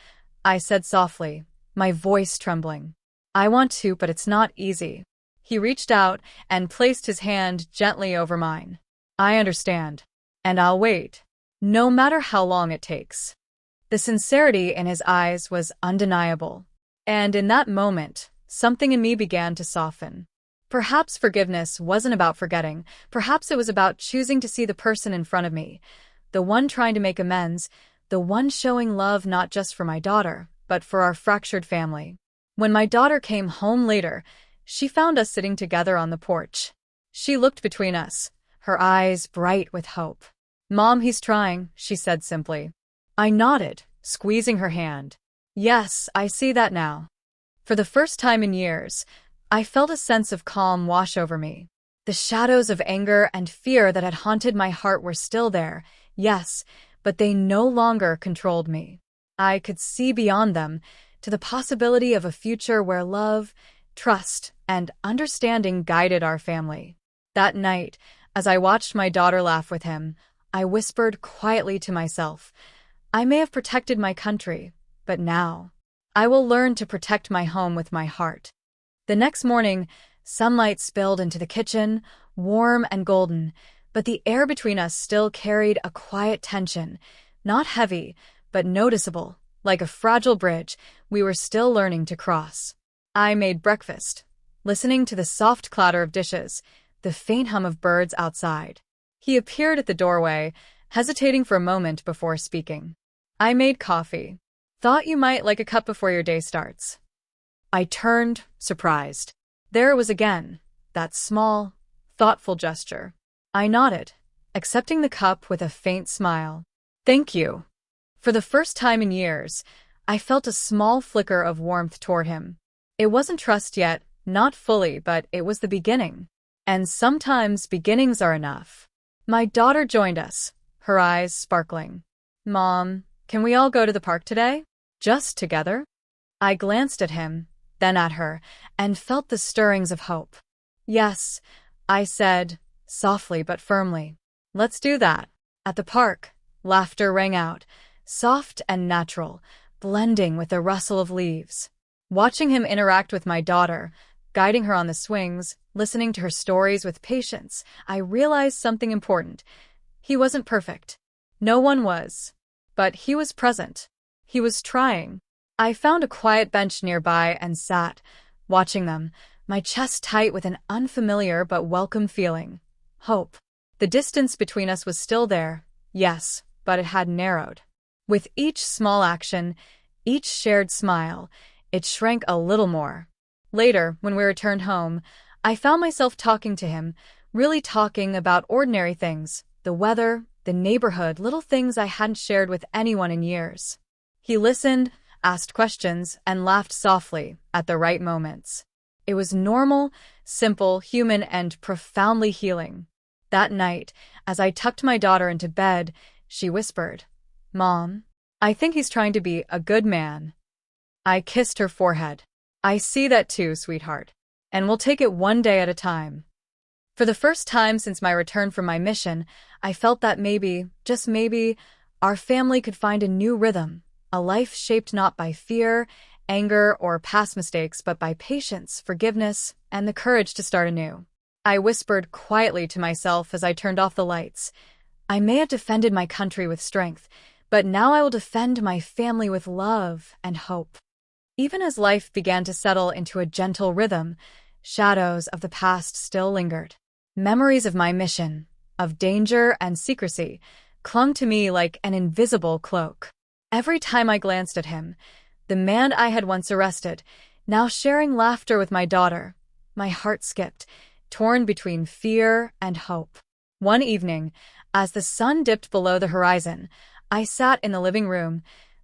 I said softly, my voice trembling. I want to, but it's not easy. He reached out and placed his hand gently over mine. I understand. And I'll wait. No matter how long it takes. The sincerity in his eyes was undeniable. And in that moment, something in me began to soften. Perhaps forgiveness wasn't about forgetting. Perhaps it was about choosing to see the person in front of me, the one trying to make amends, the one showing love not just for my daughter, but for our fractured family. When my daughter came home later, she found us sitting together on the porch. She looked between us, her eyes bright with hope. "Mom, he's trying," she said simply. I nodded, squeezing her hand. Yes, I see that now. For the first time in years, I felt a sense of calm wash over me. The shadows of anger and fear that had haunted my heart were still there, yes, but they no longer controlled me. I could see beyond them, to the possibility of a future where love, trust, and understanding guided our family. That night, as I watched my daughter laugh with him, I whispered quietly to myself, I may have protected my country, but now, I will learn to protect my home with my heart. The next morning, sunlight spilled into the kitchen, warm and golden, but the air between us still carried a quiet tension, not heavy, but noticeable, like a fragile bridge we were still learning to cross. I made breakfast, listening to the soft clatter of dishes, the faint hum of birds outside. He appeared at the doorway, hesitating for a moment before speaking. I made coffee. Thought you might like a cup before your day starts. I turned, surprised. There it was again, that small, thoughtful gesture. I nodded, accepting the cup with a faint smile. Thank you. For the first time in years, I felt a small flicker of warmth toward him. It wasn't trust yet, not fully, but it was the beginning. And sometimes beginnings are enough. My daughter joined us, her eyes sparkling. Mom, can we all go to the park today? Just together? I glanced at him, then at her, and felt the stirrings of hope. Yes, I said, softly but firmly. Let's do that. At the park, laughter rang out, soft and natural, blending with the rustle of leaves. Watching him interact with my daughter, guiding her on the swings, listening to her stories with patience, I realized something important. He wasn't perfect. No one was. But he was present. He was trying. I found a quiet bench nearby and sat, watching them, my chest tight with an unfamiliar but welcome feeling. Hope. The distance between us was still there, yes, but it had narrowed. With each small action, each shared smile, it shrank a little more. Later, when we returned home, I found myself talking to him, really talking about ordinary things, the weather, the neighborhood, little things I hadn't shared with anyone in years. He listened, asked questions, and laughed softly at the right moments. It was normal, simple, human, and profoundly healing. That night, as I tucked my daughter into bed, she whispered, Mom, I think he's trying to be a good man. I kissed her forehead. I see that too, sweetheart. And we'll take it one day at a time. For the first time since my return from my mission, I felt that maybe, just maybe, our family could find a new rhythm, a life shaped not by fear, anger, or past mistakes, but by patience, forgiveness, and the courage to start anew. I whispered quietly to myself as I turned off the lights. I may have defended my country with strength, but now I will defend my family with love and hope. Even as life began to settle into a gentle rhythm, shadows of the past still lingered. Memories of my mission, of danger and secrecy, clung to me like an invisible cloak. Every time I glanced at him, the man I had once arrested, now sharing laughter with my daughter, my heart skipped, torn between fear and hope. One evening, as the sun dipped below the horizon, I sat in the living room,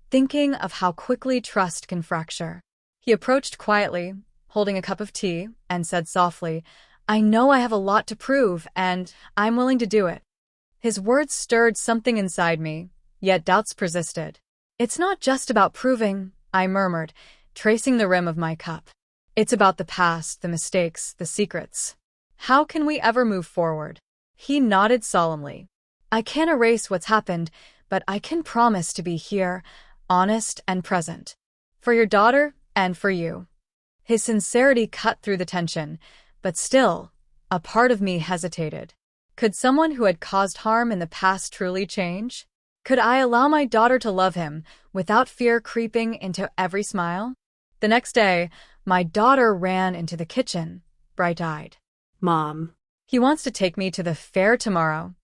thinking of how quickly trust can fracture. He approached quietly, holding a cup of tea, and said softly, "I know I have a lot to prove, and I'm willing to do it." His words stirred something inside me, yet doubts persisted. "It's not just about proving," I murmured, tracing the rim of my cup. "It's about the past, the mistakes, the secrets. How can we ever move forward?" He nodded solemnly. "I can't erase what's happened, but I can promise to be here, honest and present. For your daughter and for you." His sincerity cut through the tension, but still, a part of me hesitated. Could someone who had caused harm in the past truly change? Could I allow my daughter to love him without fear creeping into every smile? The next day, my daughter ran into the kitchen, bright-eyed. Mom. "He wants to take me to the fair tomorrow."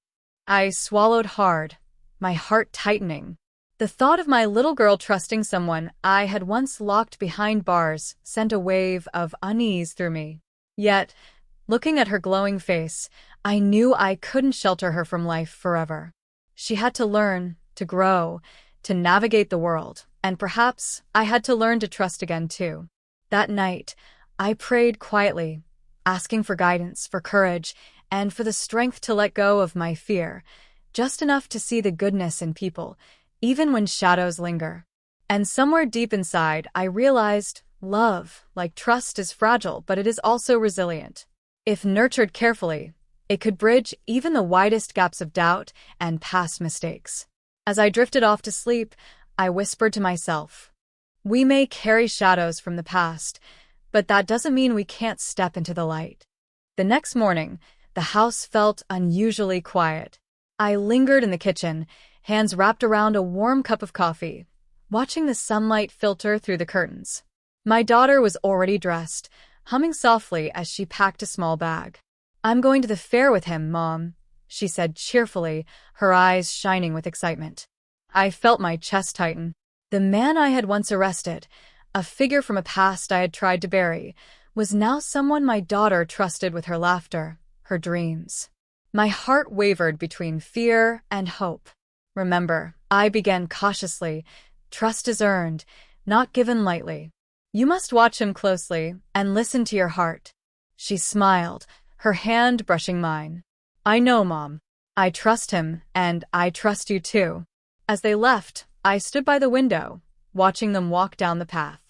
I swallowed hard, my heart tightening. The thought of my little girl trusting someone I had once locked behind bars sent a wave of unease through me. Yet, looking at her glowing face, I knew I couldn't shelter her from life forever. She had to learn, to grow, to navigate the world, and perhaps I had to learn to trust again too. That night, I prayed quietly, asking for guidance, for courage, and for the strength to let go of my fear, just enough to see the goodness in people, even when shadows linger. And somewhere deep inside, I realized love, like trust, is fragile, but it is also resilient. If nurtured carefully, it could bridge even the widest gaps of doubt and past mistakes. As I drifted off to sleep, I whispered to myself, "We may carry shadows from the past, but that doesn't mean we can't step into the light." The next morning, the house felt unusually quiet. I lingered in the kitchen, hands wrapped around a warm cup of coffee, watching the sunlight filter through the curtains. My daughter was already dressed, humming softly as she packed a small bag. "I'm going to the fair with him, Mom," she said cheerfully, her eyes shining with excitement. I felt my chest tighten. The man I had once arrested, a figure from a past I had tried to bury, was now someone my daughter trusted with her laughter, her dreams. My heart wavered between fear and hope. "Remember," I began cautiously, "trust is earned, not given lightly. You must watch him closely and listen to your heart." She smiled, her hand brushing mine. "I know, Mom. I trust him, and I trust you too." As they left, I stood by the window, watching them walk down the path.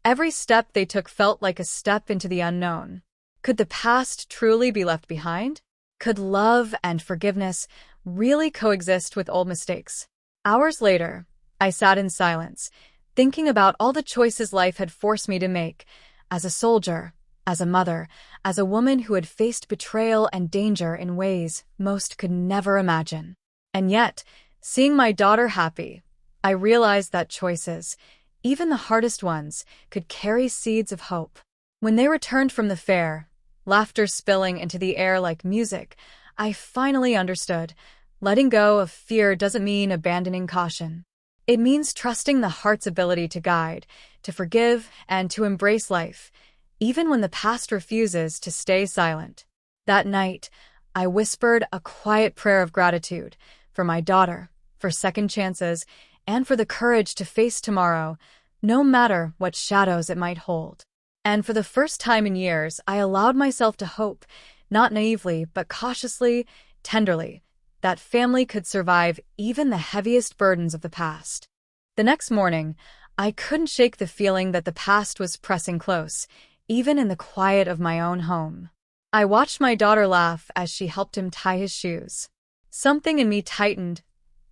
Every step they took felt like a step into the unknown. Could the past truly be left behind? Could love and forgiveness really coexist with old mistakes? Hours later, I sat in silence, thinking about all the choices life had forced me to make, as a soldier, as a mother, as a woman who had faced betrayal and danger in ways most could never imagine. And yet, seeing my daughter happy, I realized that choices, even the hardest ones, could carry seeds of hope. When they returned from the fair, laughter spilling into the air like music, I finally understood. Letting go of fear doesn't mean abandoning caution. It means trusting the heart's ability to guide, to forgive, and to embrace life, even when the past refuses to stay silent. That night, I whispered a quiet prayer of gratitude for my daughter, for second chances, and for the courage to face tomorrow, no matter what shadows it might hold. And for the first time in years, I allowed myself to hope, not naively, but cautiously, tenderly, that family could survive even the heaviest burdens of the past. The next morning, I couldn't shake the feeling that the past was pressing close, even in the quiet of my own home. I watched my daughter laugh as she helped him tie his shoes. Something in me tightened.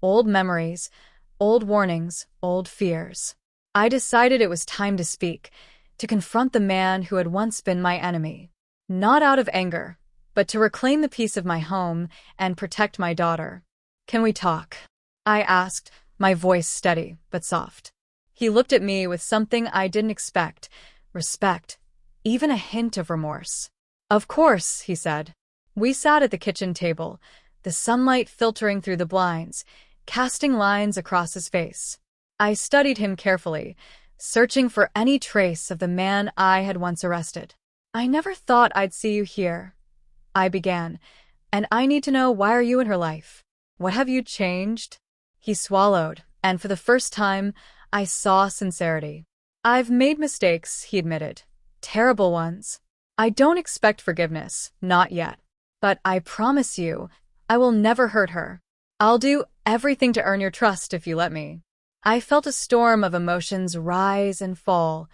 Old memories, old warnings, old fears. I decided it was time to speak, to confront the man who had once been my enemy. Not out of anger, but to reclaim the peace of my home and protect my daughter. "Can we talk?" I asked, my voice steady but soft. He looked at me with something I didn't expect, respect, even a hint of remorse. "Of course," he said. We sat at the kitchen table, the sunlight filtering through the blinds, casting lines across his face. I studied him carefully, searching for any trace of the man I had once arrested. "I never thought I'd see you here," I began, "and I need to know, why are you in her life? What have you changed?" He swallowed, and for the first time, I saw sincerity. I've made mistakes, he admitted. Terrible ones. I don't expect forgiveness, not yet. But I promise you, I will never hurt her. I'll do everything to earn your trust if you let me. I felt a storm of emotions rise and fall.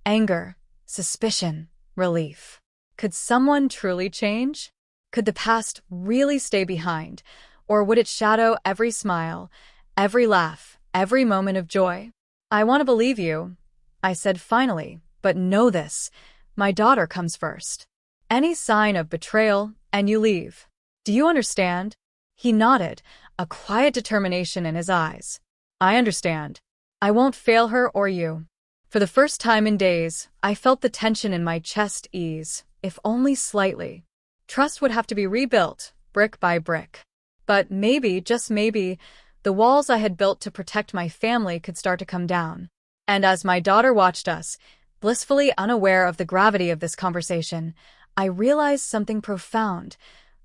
Anger, suspicion, relief. Could someone truly change? Could the past really stay behind? Or would it shadow every smile, every laugh, every moment of joy? I want to believe you, I said finally, but know this. My daughter comes first. Any sign of betrayal, and you leave. Do you understand? He nodded, a quiet determination in his eyes. I understand. I won't fail her or you. For the first time in days, I felt the tension in my chest ease, if only slightly. Trust would have to be rebuilt, brick by brick. But maybe, just maybe, the walls I had built to protect my family could start to come down. And as my daughter watched us, blissfully unaware of the gravity of this conversation, I realized something profound.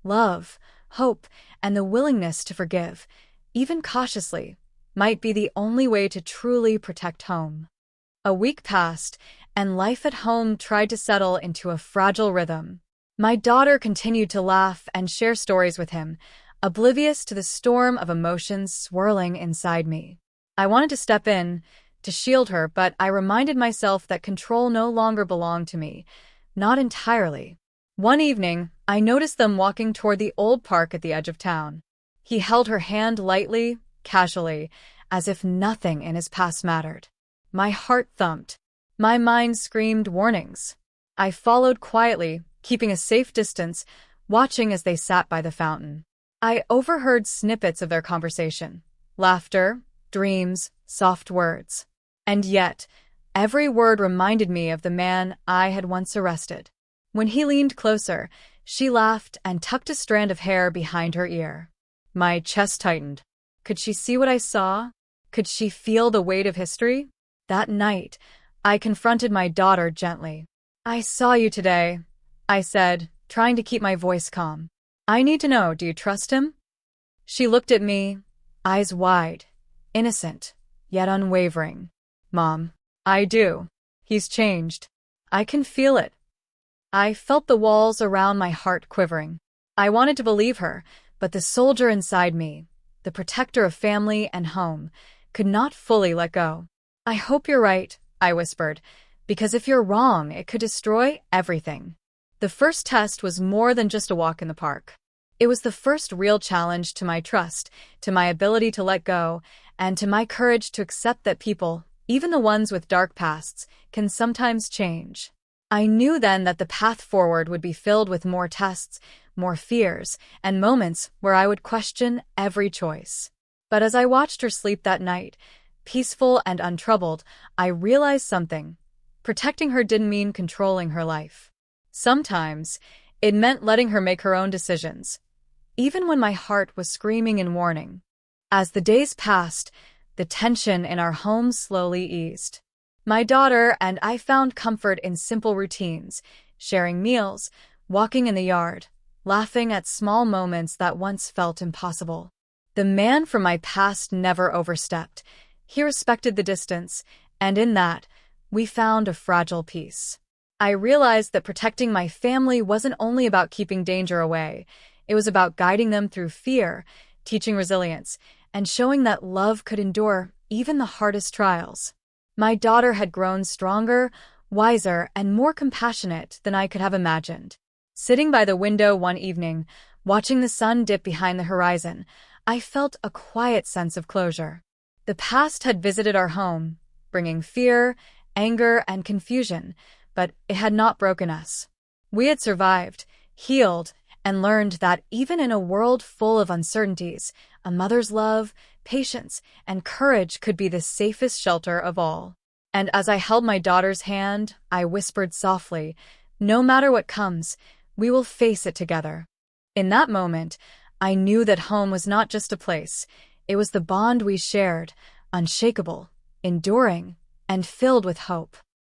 Love, hope, and the willingness to forgive, even cautiously, might be the only way to truly protect home. A week passed, and life at home tried to settle into a fragile rhythm. My daughter continued to laugh and share stories with him, oblivious to the storm of emotions swirling inside me. I wanted to step in, to shield her, but I reminded myself that control no longer belonged to me, not entirely. One evening, I noticed them walking toward the old park at the edge of town. He held her hand lightly, casually, as if nothing in his past mattered. My heart thumped. My mind screamed warnings. I followed quietly, keeping a safe distance, watching as they sat by the fountain. I overheard snippets of their conversation. Laughter, dreams, soft words. And yet, every word reminded me of the man I had once arrested. When he leaned closer, she laughed and tucked a strand of hair behind her ear. My chest tightened. Could she see what I saw? Could she feel the weight of history? That night, I confronted my daughter gently. I saw you today, I said, trying to keep my voice calm. I need to know, do you trust him? She looked at me, eyes wide, innocent, yet unwavering. Mom, I do. He's changed. I can feel it. I felt the walls around my heart quivering. I wanted to believe her, but the soldier inside me, the protector of family and home, could not fully let go. I hope you're right, I whispered, because if you're wrong, it could destroy everything. The first test was more than just a walk in the park. It was the first real challenge to my trust, to my ability to let go, and to my courage to accept that people, even the ones with dark pasts, can sometimes change. I knew then that the path forward would be filled with more tests, more fears, and moments where I would question every choice. But as I watched her sleep that night, peaceful and untroubled, I realized something. Protecting her didn't mean controlling her life. Sometimes, it meant letting her make her own decisions, even when my heart was screaming in warning. As the days passed, the tension in our home slowly eased. My daughter and I found comfort in simple routines, sharing meals, walking in the yard, laughing at small moments that once felt impossible. The man from my past never overstepped. He respected the distance, and in that, we found a fragile peace. I realized that protecting my family wasn't only about keeping danger away. It was about guiding them through fear, teaching resilience, and showing that love could endure even the hardest trials. My daughter had grown stronger, wiser, and more compassionate than I could have imagined. Sitting by the window one evening, watching the sun dip behind the horizon, I felt a quiet sense of closure. The past had visited our home, bringing fear, anger, and confusion, but it had not broken us. We had survived, healed, and learned that even in a world full of uncertainties, a mother's love, patience, and courage could be the safest shelter of all. And as I held my daughter's hand, I whispered softly, "No matter what comes, we will face it together." In that moment, I knew that home was not just a place. It was the bond we shared, unshakable, enduring, and filled with hope.